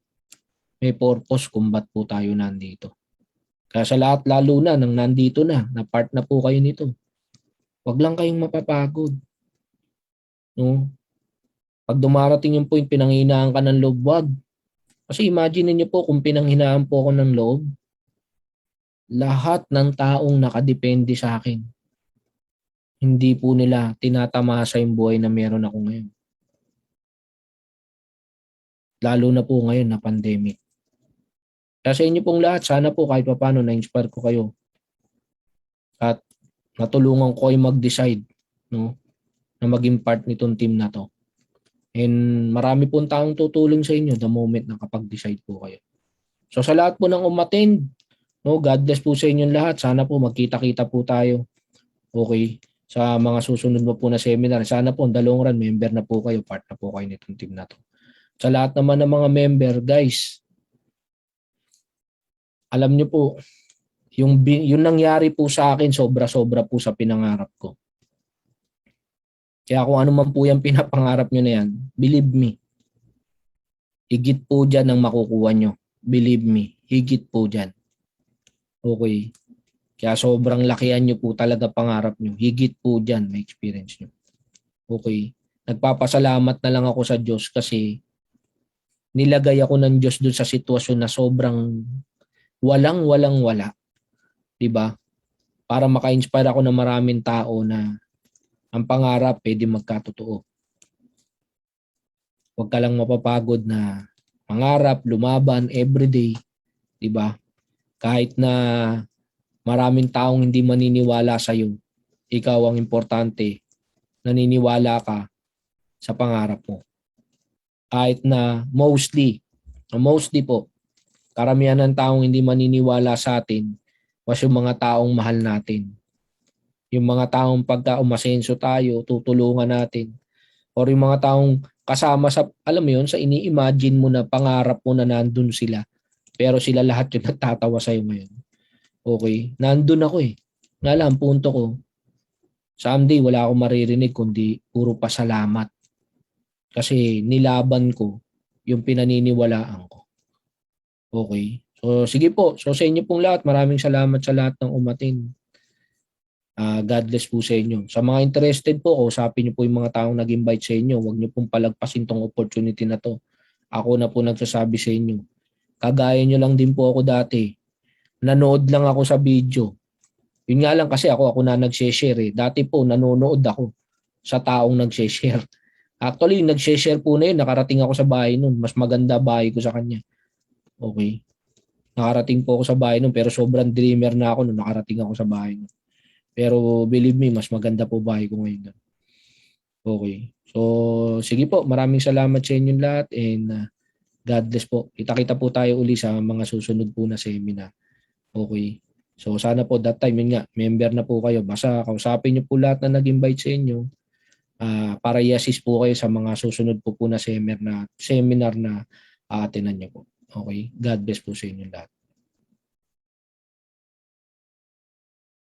May purpose kung ba't po tayo nandito. Kaya sa lahat, lalo na nang nandito na part na po kayo nito, wag lang kayong mapapagod. No? Pag dumarating yung point, pinanghinaan ka ng loob, wag. Kasi imagine niyo po kung pinanghinaan po ako ng loob, lahat ng taong nakadepende sa akin, hindi po nila tinatamasa yung buhay na meron ako ngayon. Lalo na po ngayon na pandemic. Kaya sa inyo pong lahat, sana po kahit paano na-inspire ko kayo at natulungan ko kayo mag-decide, no, na maging part nitong team na to. And marami pong taong tutulong sa inyo the moment na kapag-decide po kayo. So sa lahat po ng umattend, no, God bless po sa inyong lahat. Sana po magkita-kita po tayo. Okay. sa mga susunod mo po na seminar. Sana po, in the long run, member na po kayo, part na po kayo nitong team na to. Sa lahat naman ng mga member, guys, alam nyo po, yung nangyari po sa akin, sobra-sobra po sa pinangarap ko. Kaya kung ano man po yung pinapangarap nyo na yan, believe me, higit po dyan ang makukuha nyo. Believe me, higit po dyan. Okay. Kaya sobrang lakihan nyo po talaga pangarap nyo. Higit po dyan, may experience nyo. Okay. Nagpapasalamat na lang ako sa Diyos kasi nilagay ako ng Diyos dun sa sitwasyon na sobrang wala. Diba? Para maka-inspire ako ng maraming tao na ang pangarap pwede magkatotoo. Huwag ka lang mapapagod na mangarap, lumaban, everyday. Diba? Kahit na maraming taong hindi maniniwala sa iyo, ikaw ang importante, naniniwala ka sa pangarap mo. Kahit na mostly po, karamihan ng taong hindi maniniwala sa atin, was yung mga taong mahal natin. Yung mga taong pagka umasenso tayo, tutulungan natin. Or yung mga taong kasama sa, alam mo yun, sa ini-imagine mo na pangarap mo na nandun sila. Pero sila lahat yung nagtatawa sa'yo ngayon. Okay? Nandun ako eh. Nga lang, punto ko, someday wala akong maririnig kundi puro pasalamat. Kasi nilaban ko yung pinaniniwalaan ko. Okay? So, sige po. So, sa inyo pong lahat, maraming salamat sa lahat ng umatin. God bless po sa inyo. Sa mga interested po, kausapin niyo po yung mga taong nag-invite sa inyo. Huwag niyo pong palagpasin tong opportunity na to. Ako na po nagsasabi sa inyo. Kagaya niyo lang din po ako dati. Nanood lang ako sa video. Yun nga lang kasi ako na nag-share eh. Dati po nanonood ako sa taong nag-share. Actually, nag-share po na yun. Nakarating ako sa bahay nun. Mas maganda bahay ko sa kanya. Okay. Nakarating po ako sa bahay nun pero sobrang dreamer na ako nung nakarating ako sa bahay nun. Pero believe me, mas maganda po bahay ko ngayon. Okay. So, sige po. Maraming salamat sa inyong lahat and God bless po. Kita-kita po tayo uli sa mga susunod po na seminar. Okay. So sana po that time, yun nga, member na po kayo. Basta kausapin niyo po lahat na nag-invite sa inyo para i-assist po kayo sa mga susunod po na seminar na atinan niyo po. Okay. God bless po sa inyo lahat.